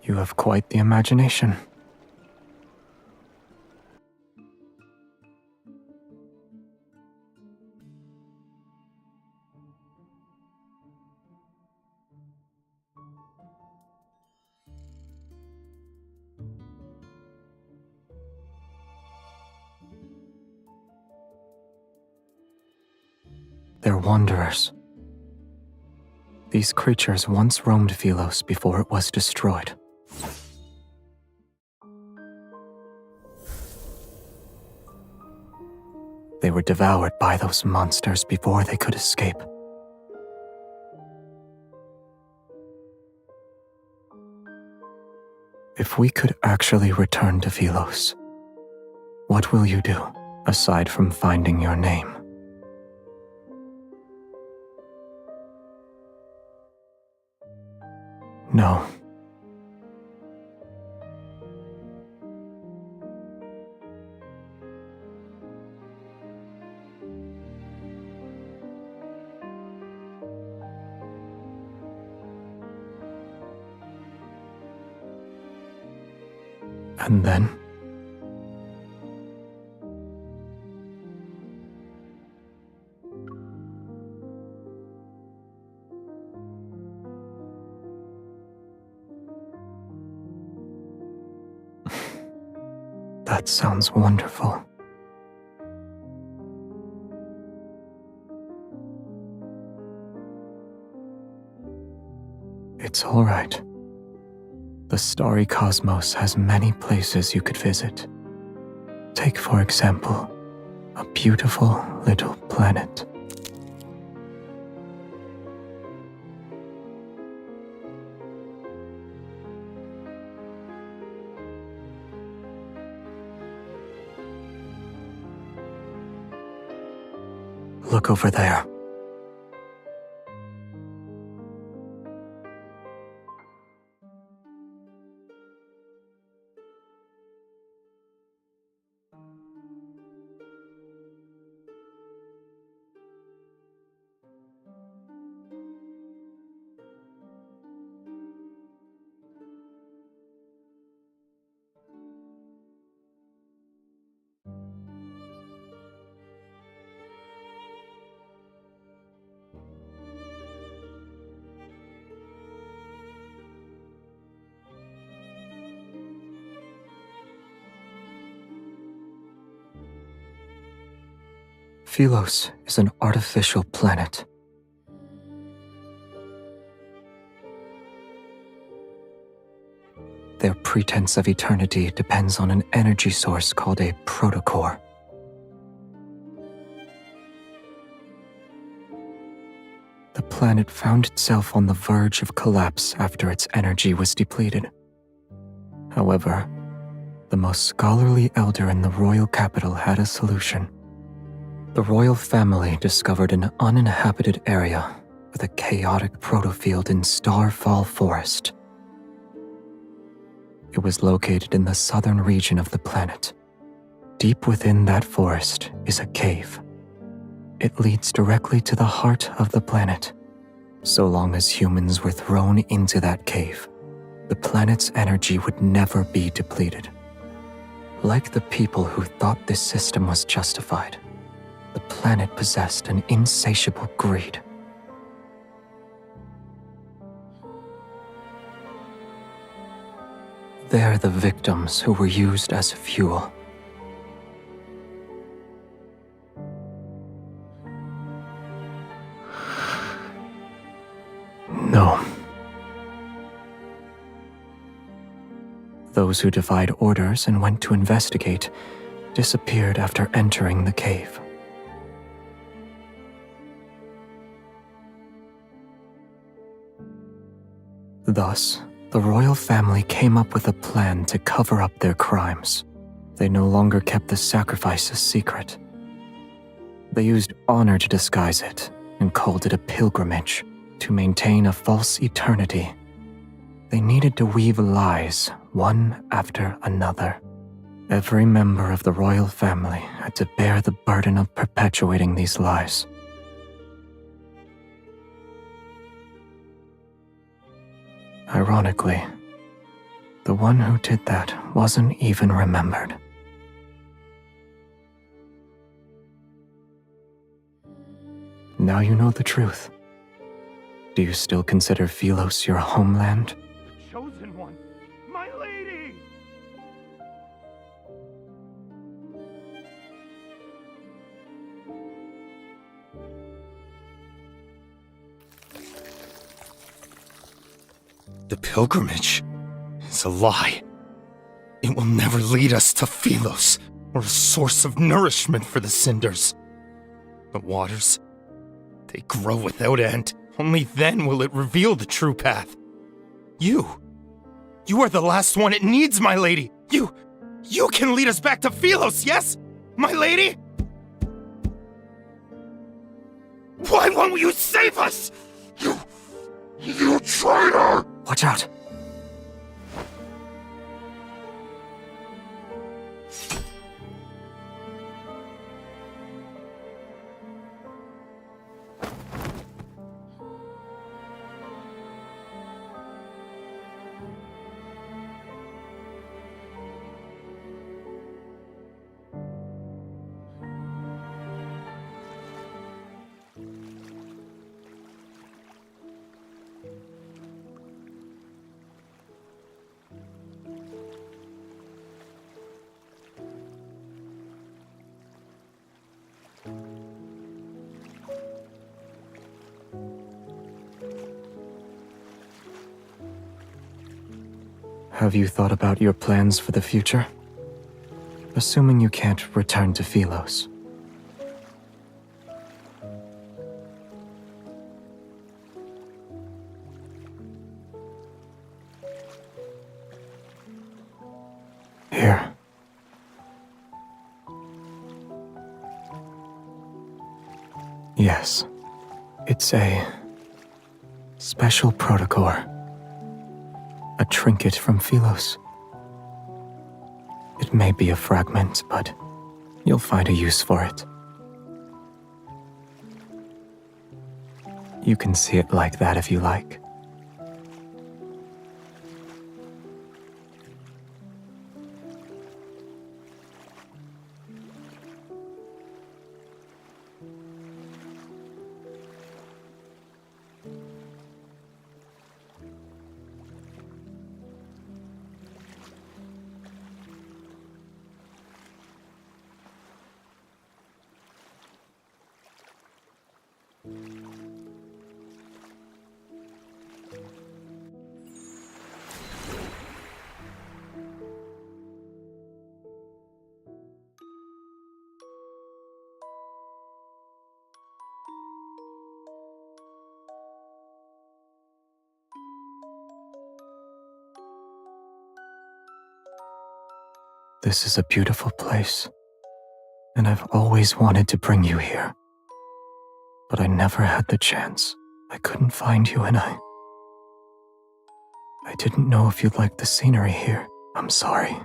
You have quite the imagination. They're wanderers. These creatures once roamed Philos before it was destroyed. They were devoured by those monsters before they could escape. If we could actually return to Philos, what will you do, aside from finding your name? No. And then? That sounds wonderful. It's all right. The starry cosmos has many places you could visit. Take, for example, a beautiful little planet. Look over there. Philos is an artificial planet. Their pretense of eternity depends on an energy source called a protocore. The planet found itself on the verge of collapse after its energy was depleted. However, the most scholarly elder in the royal capital had a solution. The royal family discovered an uninhabited area with a chaotic protofield in Starfall Forest. It was located in the southern region of the planet. Deep within that forest is a cave. It leads directly to the heart of the planet. So long as humans were thrown into that cave, the planet's energy would never be depleted. Like the people who thought this system was justified, the planet possessed an insatiable greed. They're the victims who were used as fuel. No. Those who defied orders and went to investigate disappeared after entering the cave. Thus, the royal family came up with a plan to cover up their crimes. They no longer kept the sacrifices secret. They used honor to disguise it and called it a pilgrimage to maintain a false eternity. They needed to weave lies, one after another. Every member of the royal family had to bear the burden of perpetuating these lies. Ironically, the one who did that wasn't even remembered. Now you know the truth. Do you still consider Philos your homeland? The chosen one! My lady! The pilgrimage is a lie. It will never lead us to Philos, or a source of nourishment for the cinders. The waters, they grow without end. Only then will it reveal the true path. You are the last one it needs, my lady. You can lead us back to Philos, yes? My lady? Why won't you save us? You traitor! Watch out. Have you thought about your plans for the future? Assuming you can't return to Philos. Here. Yes. It's a special protocore. A trinket from Philos. It may be a fragment, but you'll find a use for it. You can see it like that if you like. This is a beautiful place, and I've always wanted to bring you here. But I never had the chance. I couldn't find you, and I didn't know if you'd like the scenery here. I'm sorry.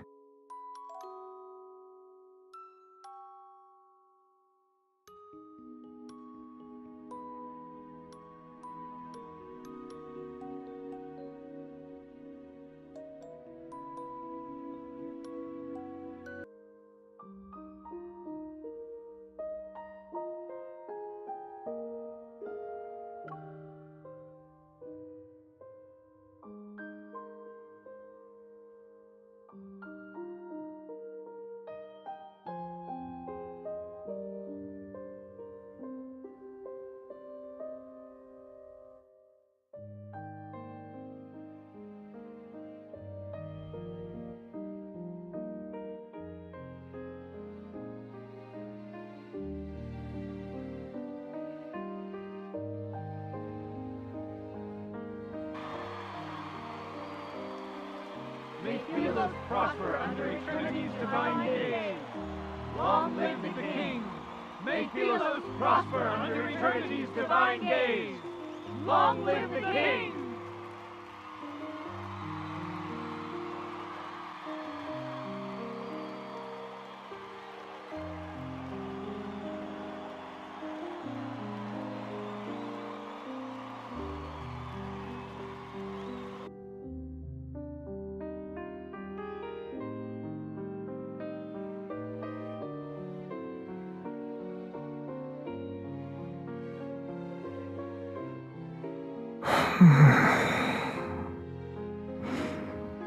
May Philos prosper under eternity's divine gaze. Long live the king! May Philos prosper under eternity's divine gaze. Long live the king!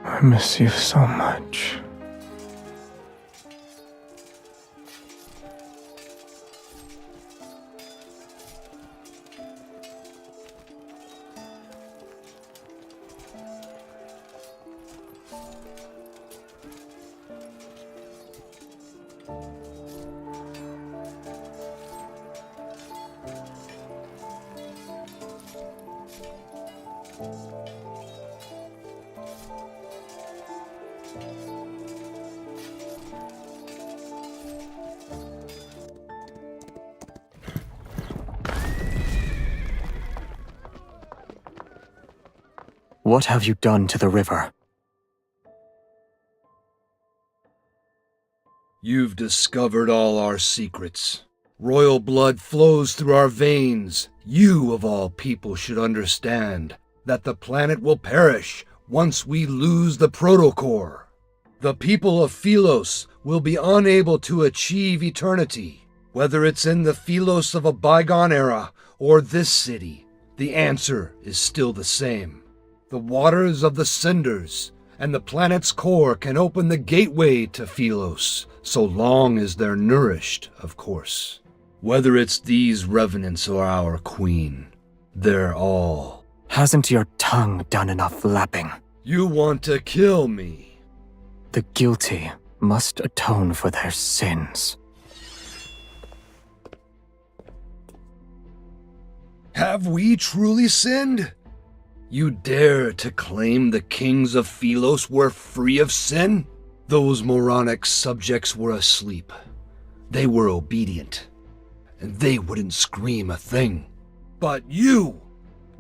I miss you so much. What have you done to the river? You've discovered all our secrets. Royal blood flows through our veins. You, of all people, should understand that the planet will perish once we lose the protocore. The people of Philos will be unable to achieve eternity. Whether it's in the Philos of a bygone era or this city, the answer is still the same. The waters of the cinders and the planet's core can open the gateway to Philos, so long as they're nourished, of course. Whether it's these revenants or our queen, they're all... Hasn't your tongue done enough lapping? You want to kill me? The guilty must atone for their sins. Have we truly sinned? You dare to claim the kings of Philos were free of sin? Those moronic subjects were asleep. They were obedient, and they wouldn't scream a thing. But you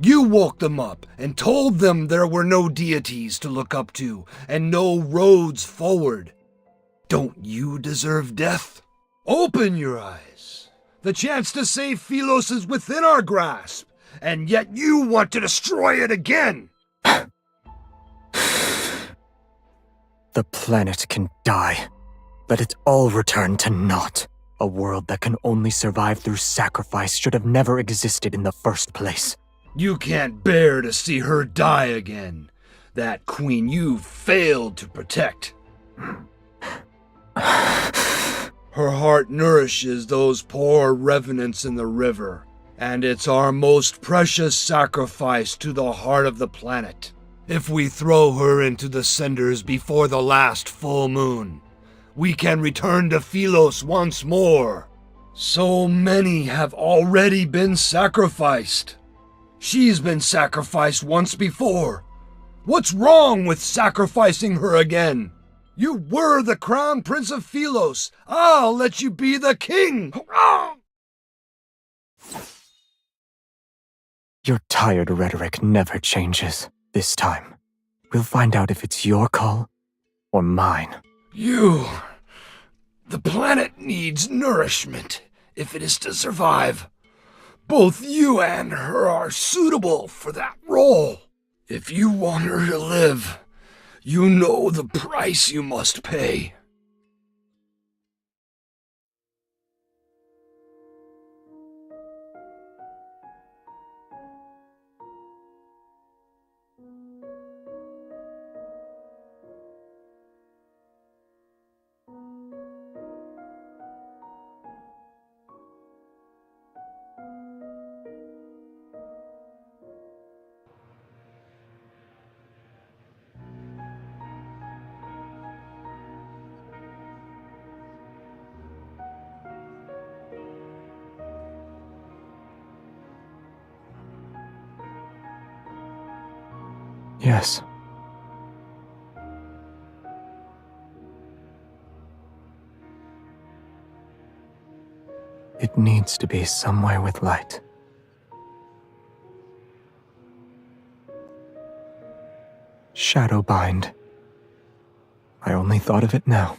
woke them up and told them there were no deities to look up to and no roads forward. Don't you deserve death? Open your eyes. The chance to save Philos is within our grasp, and yet you want to destroy it again! The planet can die. Let it all return to naught. A world that can only survive through sacrifice should have never existed in the first place. You can't bear to see her die again. That queen you failed to protect. Her heart nourishes those poor revenants in the river, and it's our most precious sacrifice to the heart of the planet. If we throw her into the cinders before the last full moon, we can return to Philos once more. So many have already been sacrificed. She's been sacrificed once before. What's wrong with sacrificing her again? You were the crown prince of Philos. I'll let you be the king. Your tired rhetoric never changes. This time, we'll find out if it's your call or mine. The planet needs nourishment if it is to survive. Both you and her are suitable for that role. If you want her to live, you know the price you must pay. Yes. It needs to be somewhere with light. Shadowbind. I only thought of it now.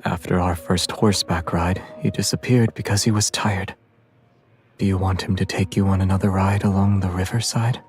After our first horseback ride, he disappeared because he was tired. Do you want him to take you on another ride along the riverside?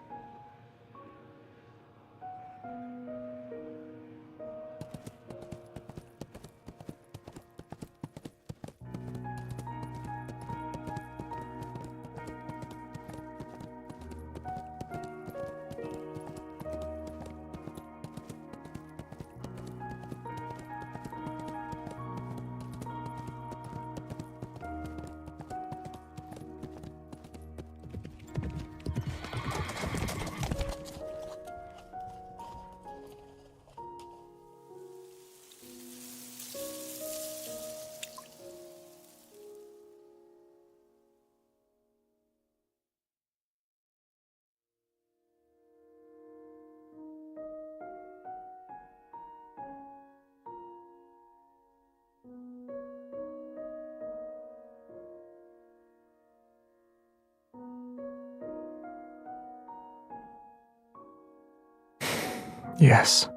Yes.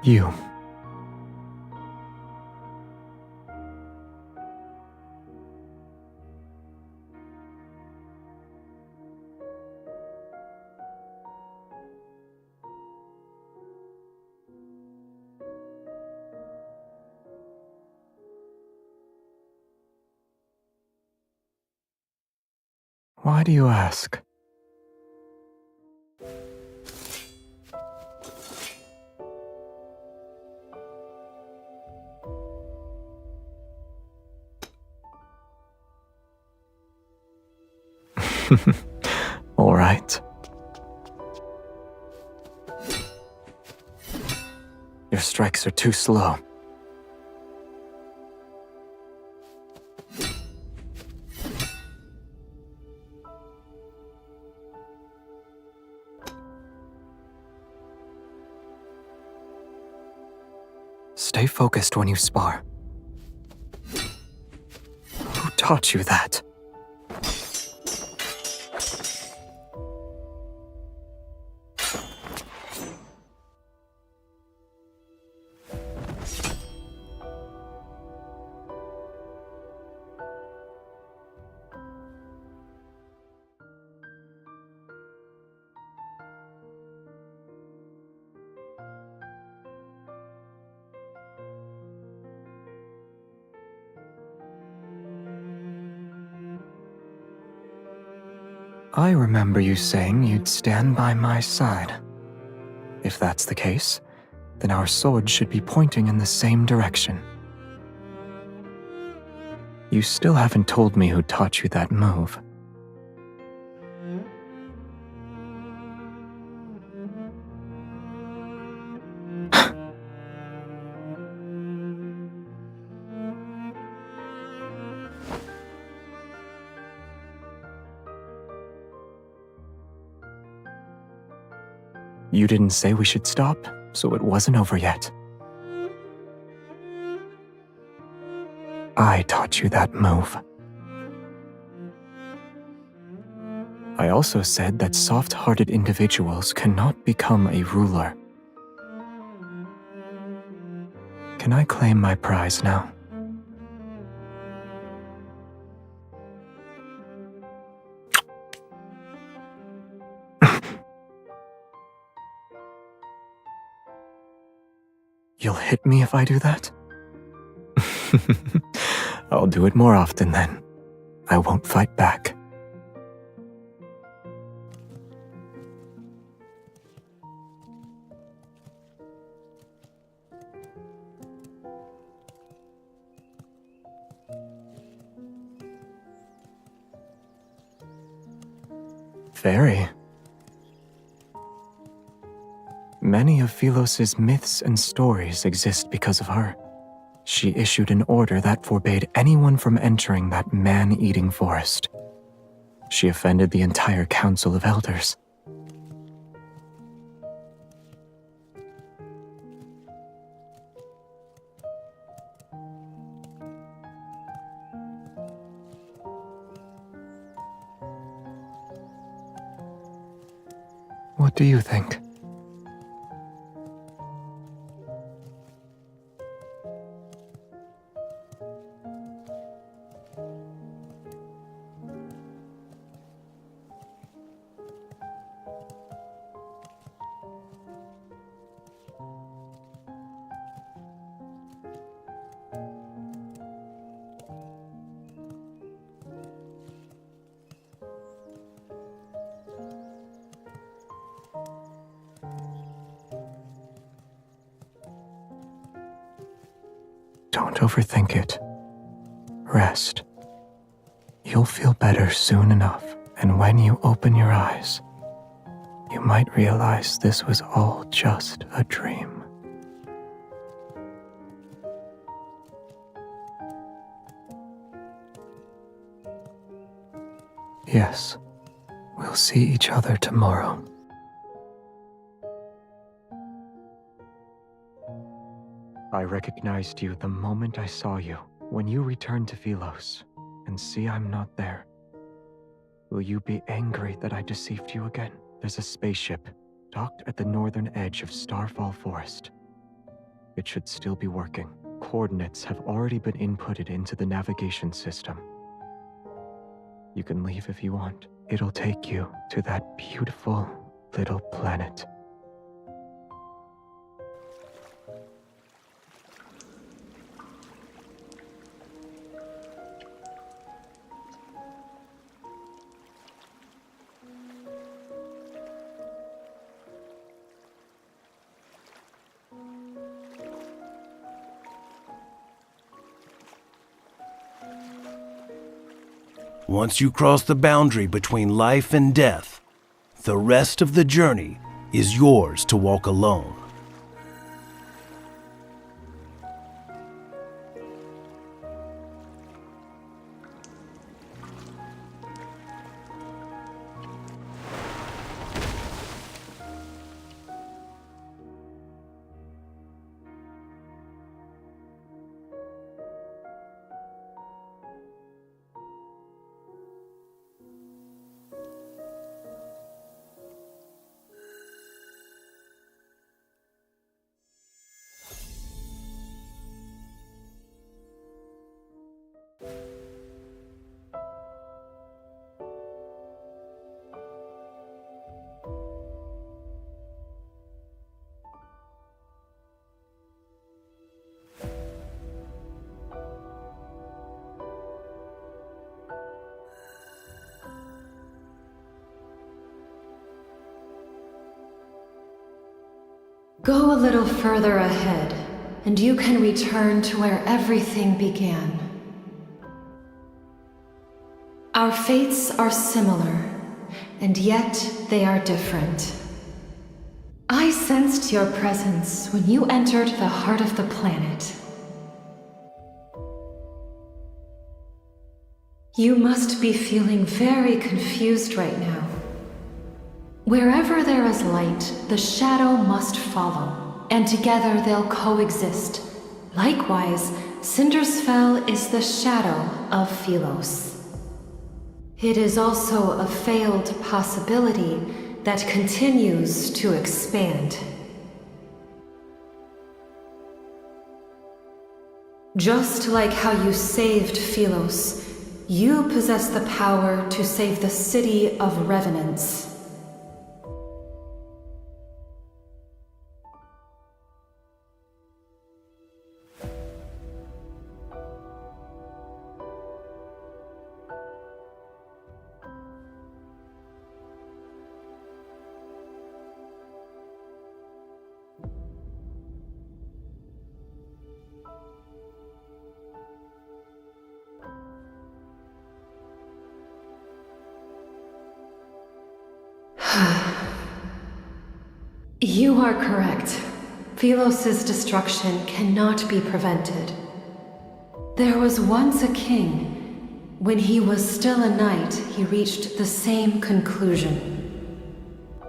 You. Why do you ask? All right. Your strikes are too slow. Stay focused when you spar. Who taught you that? I remember you saying you'd stand by my side. If that's the case, then our swords should be pointing in the same direction. You still haven't told me who taught you that move. You didn't say we should stop, so it wasn't over yet. I taught you that move. I also said that soft-hearted individuals cannot become a ruler. Can I claim my prize now? You'll hit me if I do that? I'll do it more often then. I won't fight back. Very. Many of Philos's myths and stories exist because of her. She issued an order that forbade anyone from entering that man-eating forest. She offended the entire Council of Elders. What do you think? Don't overthink it. Rest. You'll feel better soon enough, and when you open your eyes, you might realize this was all just a dream. Yes, we'll see each other tomorrow. I recognized you the moment I saw you, when you returned to Philos, and see I'm not there. Will you be angry that I deceived you again? There's a spaceship docked at the northern edge of Starfall Forest. It should still be working. Coordinates have already been inputted into the navigation system. You can leave if you want. It'll take you to that beautiful little planet. Once you cross the boundary between life and death, the rest of the journey is yours to walk alone. Go a little further ahead, and you can return to where everything began. Our fates are similar, and yet they are different. I sensed your presence when you entered the heart of the planet. You must be feeling very confused right now. Wherever there is light, the shadow must follow, and together they'll coexist. Likewise, Cindersfell is the shadow of Philos. It is also a failed possibility that continues to expand. Just like how you saved Philos, you possess the power to save the city of Revenants. You are correct. Philos' destruction cannot be prevented. There was once a king. When he was still a knight, he reached the same conclusion.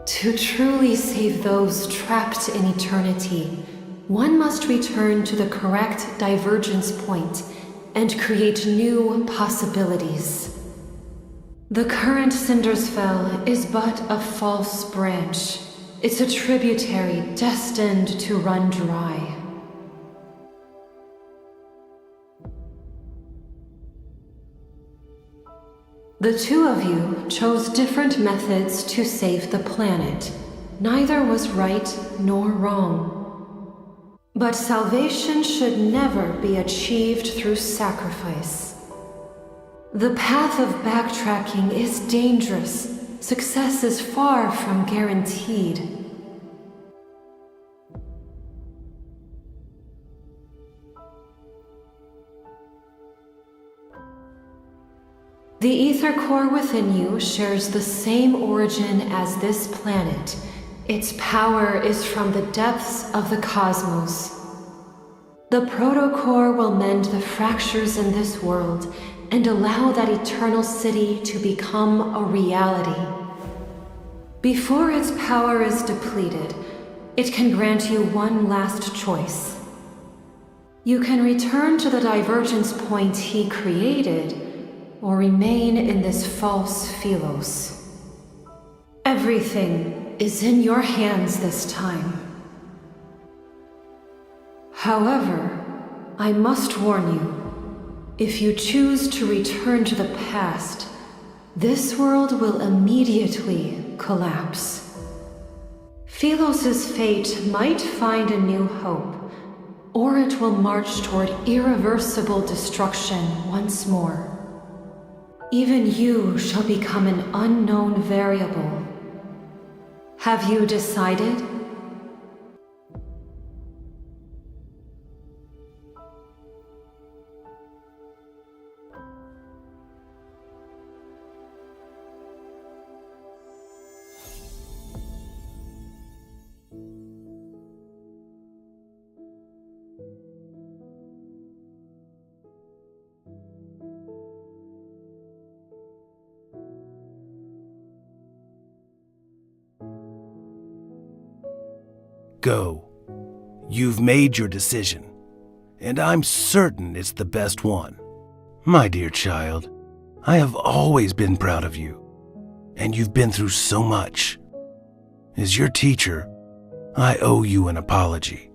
To truly save those trapped in eternity, one must return to the correct divergence point and create new possibilities. The current Cindersfell is but a false branch. It's a tributary destined to run dry. The two of you chose different methods to save the planet. Neither was right nor wrong. But salvation should never be achieved through sacrifice. The path of backtracking is dangerous. Success is far from guaranteed. The ether core within you shares the same origin as this planet. Its power is from the depths of the cosmos. The protocore will mend the fractures in this world and allow that eternal city to become a reality. Before its power is depleted, it can grant you one last choice. You can return to the divergence point he created, or remain in this false Philos. Everything is in your hands this time. However, I must warn you, if you choose to return to the past, this world will immediately collapse. Philos' fate might find a new hope, or it will march toward irreversible destruction once more. Even you shall become an unknown variable. Have you decided? Go. You've made your decision, and I'm certain it's the best one. My dear child, I have always been proud of you, and you've been through so much. As your teacher, I owe you an apology.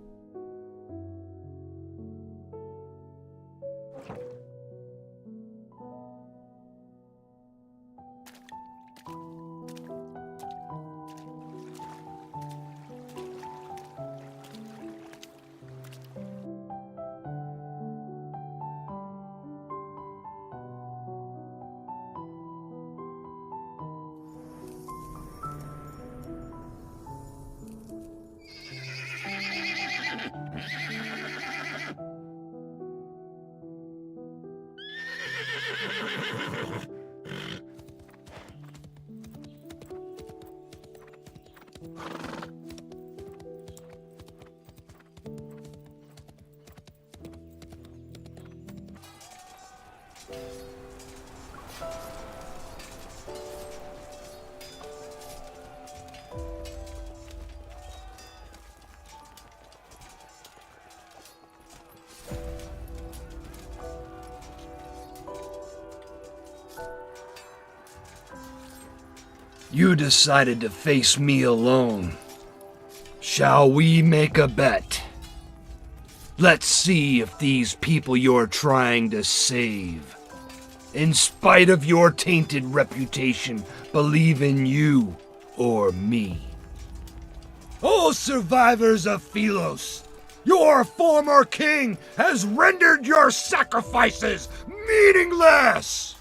You decided to face me alone. Shall we make a bet? Let's see if these people you're trying to save, in spite of your tainted reputation, believe in you or me. O survivors of Philos, your former king has rendered your sacrifices meaningless!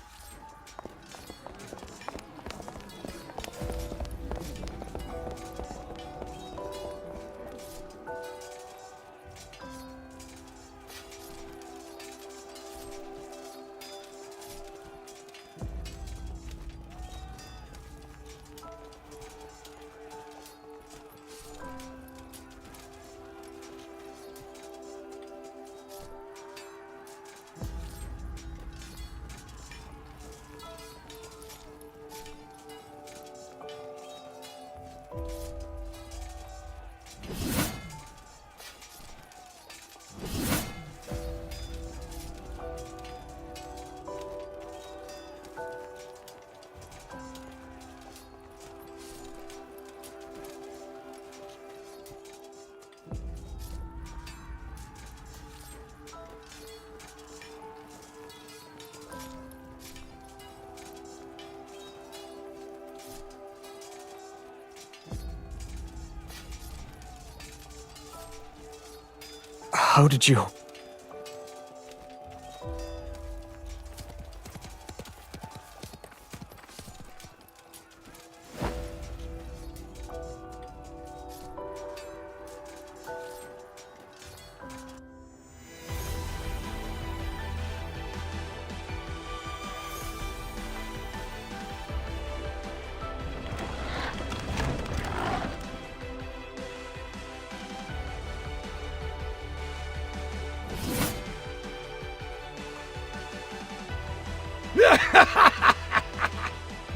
How did you...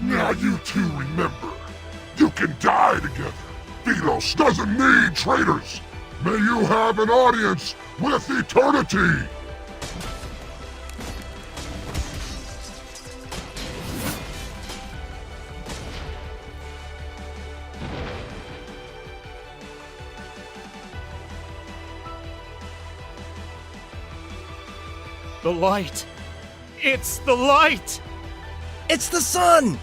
Now you two remember, you can die together. Philos doesn't need traitors. May you have an audience with eternity! The light! It's the light! It's the sun!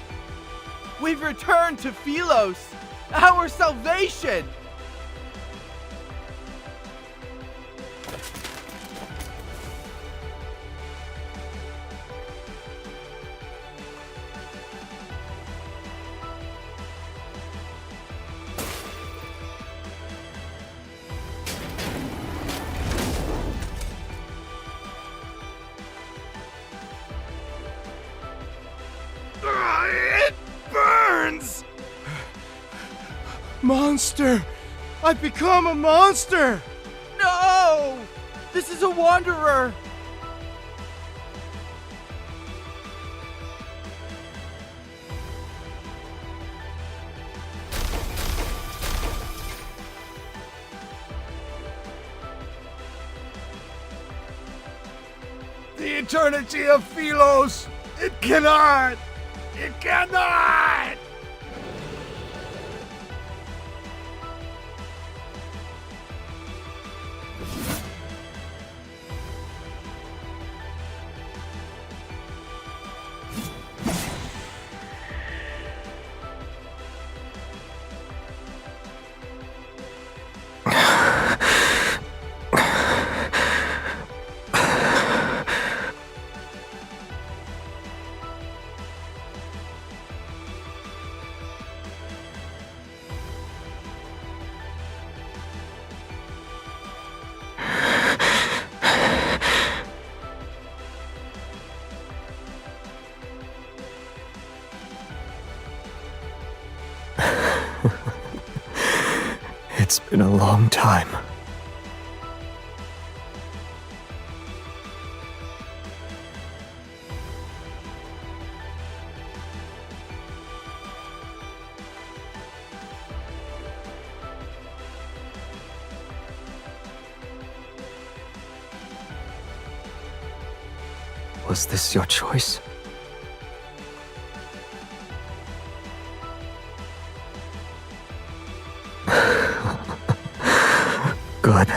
We've returned to Philos, our salvation! It burns! Monster! I've become a monster! No! This is a wanderer! The eternity of Philos! It cannot! It cannot! It's been a long time. Was this your choice? Good.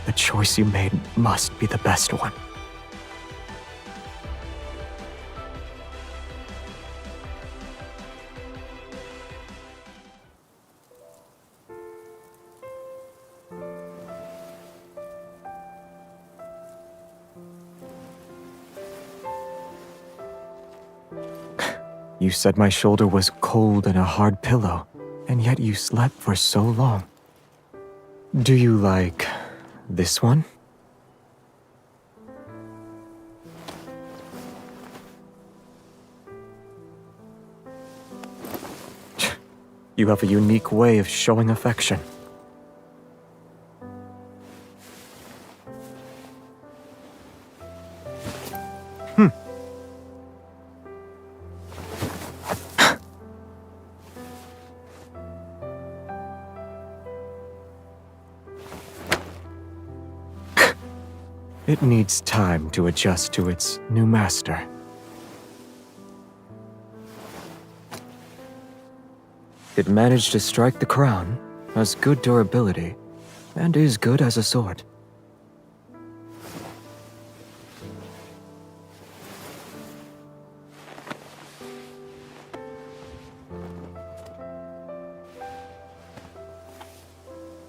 The choice you made must be the best one. You said my shoulder was cold and a hard pillow, and yet you slept for so long. Do you like this one? You have a unique way of showing affection. It needs time to adjust to its new master. It managed to strike the crown, has good durability, and is good as a sword.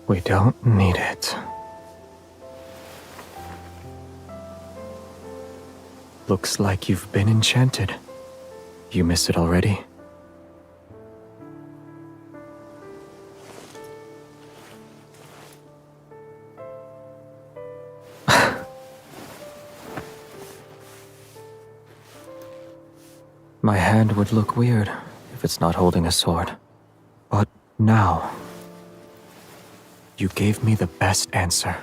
We don't need it. Looks like you've been enchanted. You miss it already? My hand would look weird if it's not holding a sword. But now, you gave me the best answer.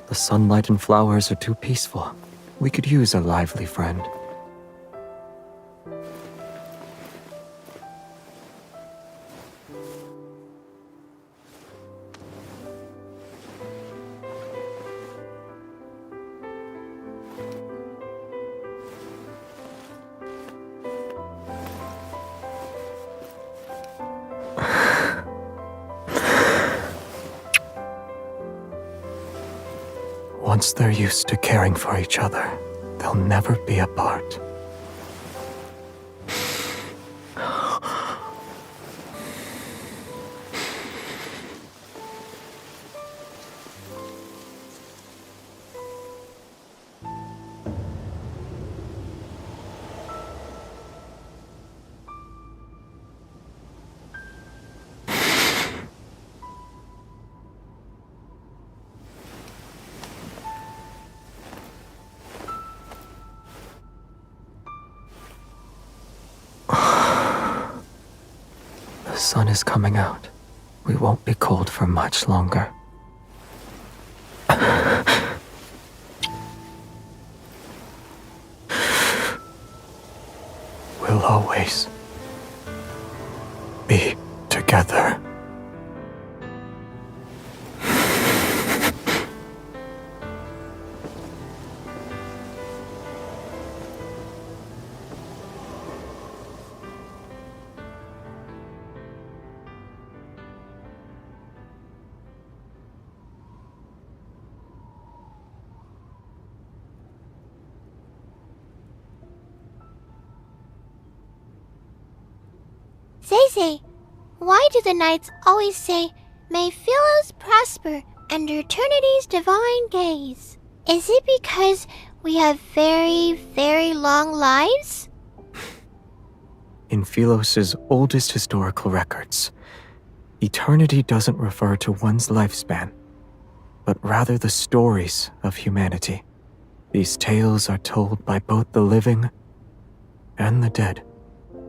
The sunlight and flowers are too peaceful. We could use a lively friend. Once they're used to caring for each other, they'll never be apart. The sun is coming out. We won't be cold for much longer. We'll always be together. Zay, why do the knights always say, "May Philos prosper under eternity's divine gaze"? Is it because we have very, very long lives? In Philos' oldest historical records, eternity doesn't refer to one's lifespan, but rather the stories of humanity. These tales are told by both the living and the dead.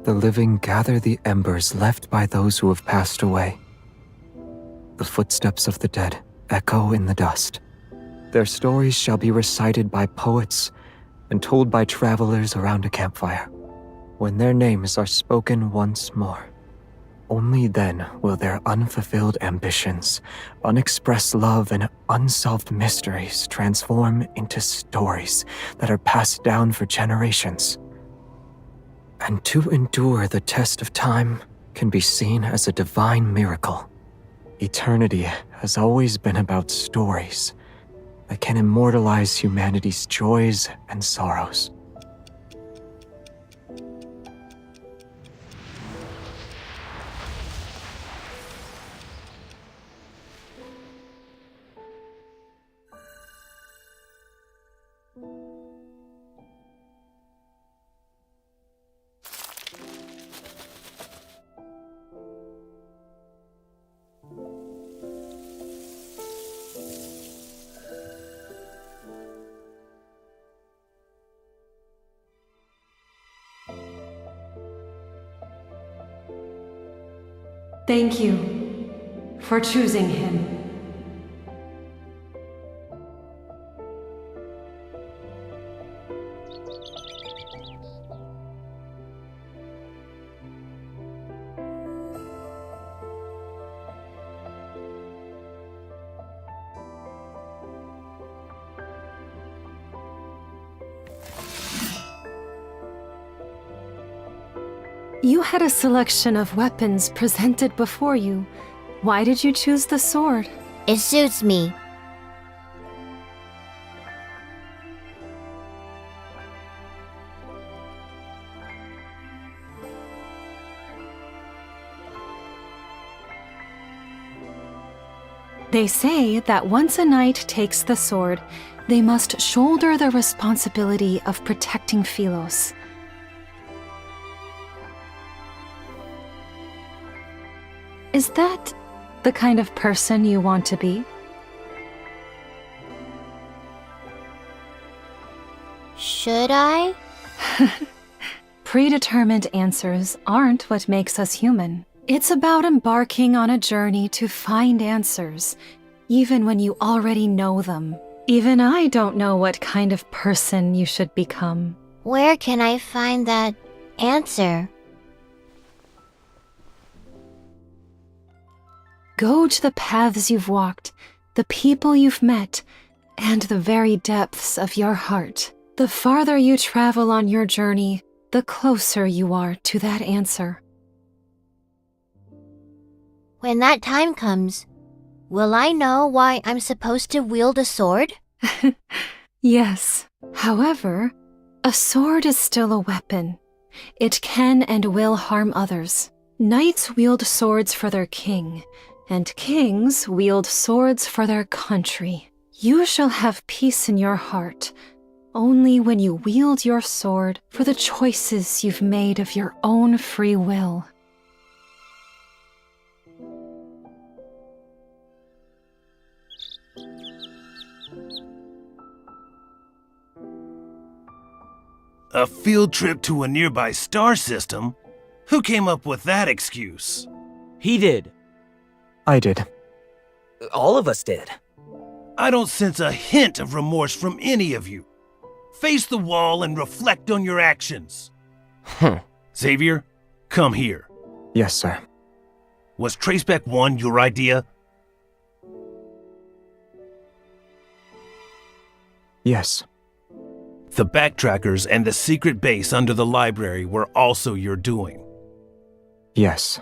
The living gather the embers left by those who have passed away. The footsteps of the dead echo in the dust. Their stories shall be recited by poets and told by travelers around a campfire. When their names are spoken once more, only then will their unfulfilled ambitions, unexpressed love, and unsolved mysteries transform into stories that are passed down for generations. And to endure the test of time can be seen as a divine miracle. Eternity has always been about stories that can immortalize humanity's joys and sorrows. Thank you for choosing him. You had a selection of weapons presented before you. Why did you choose the sword? It suits me. They say that once a knight takes the sword, they must shoulder the responsibility of protecting Philos. Is that the kind of person you want to be? Should I? Predetermined answers aren't what makes us human. It's about embarking on a journey to find answers, even when you already know them. Even I don't know what kind of person you should become. Where can I find that answer? Go to the paths you've walked, the people you've met, and the very depths of your heart. The farther you travel on your journey, the closer you are to that answer. When that time comes, will I know why I'm supposed to wield a sword? Yes. However, a sword is still a weapon. It can and will harm others. Knights wield swords for their king, and kings wield swords for their country. You shall have peace in your heart only when you wield your sword for the choices you've made of your own free will. A field trip to a nearby star system? Who came up with that excuse? He did. I did. All of us did. I don't sense a hint of remorse from any of you. Face the wall and reflect on your actions. Xavier, come here. Yes, sir. Was Traceback 1 your idea? Yes. The backtrackers and the secret base under the library were also your doing. Yes.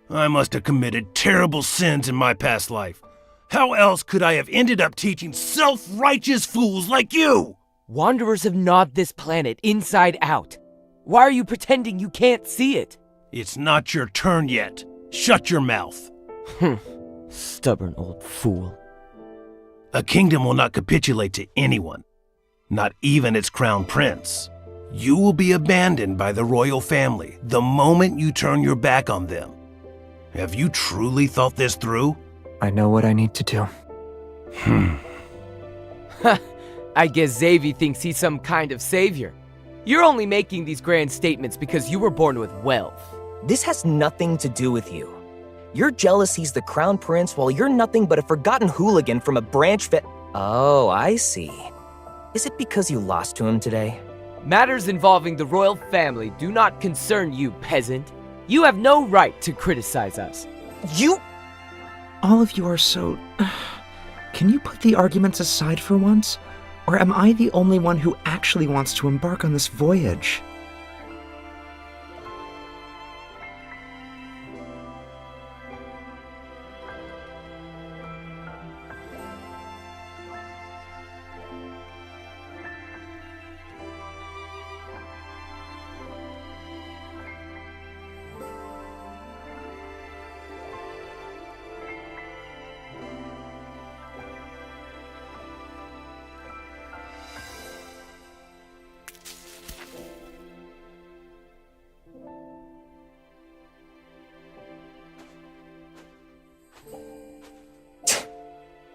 I must have committed terrible sins in my past life. How else could I have ended up teaching self-righteous fools like you? Wanderers have gnawed this planet inside out. Why are you pretending you can't see it? It's not your turn yet. Shut your mouth. Stubborn old fool. A kingdom will not capitulate to anyone, not even its crown prince. You will be abandoned by the royal family the moment you turn your back on them. Have you truly thought this through? I know what I need to do. I guess Xavier thinks he's some kind of savior. You're only making these grand statements because you were born with wealth. This has nothing to do with you. You're jealous he's the crown prince while you're nothing but a forgotten hooligan from a branch Oh, I see. Is it because you lost to him today? Matters involving the royal family do not concern you, peasant. You have no right to criticize us. You... All of you are so... Can you put the arguments aside for once? Or am I the only one who actually wants to embark on this voyage?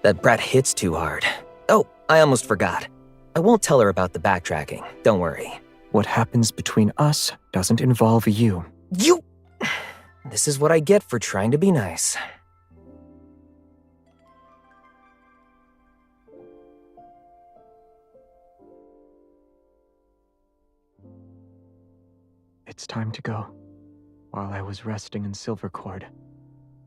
That brat hits too hard. Oh, I almost forgot. I won't tell her about the backtracking. Don't worry. What happens between us doesn't involve you. You... This is what I get for trying to be nice. It's time to go. While I was resting in Silvercord,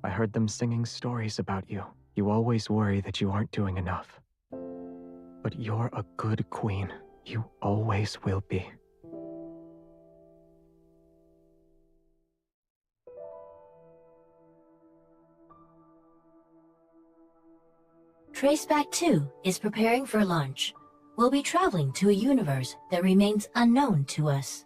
I heard them singing stories about you. You always worry that you aren't doing enough. But you're a good queen. You always will be. Traceback 2 is preparing for launch. We'll be traveling to a universe that remains unknown to us.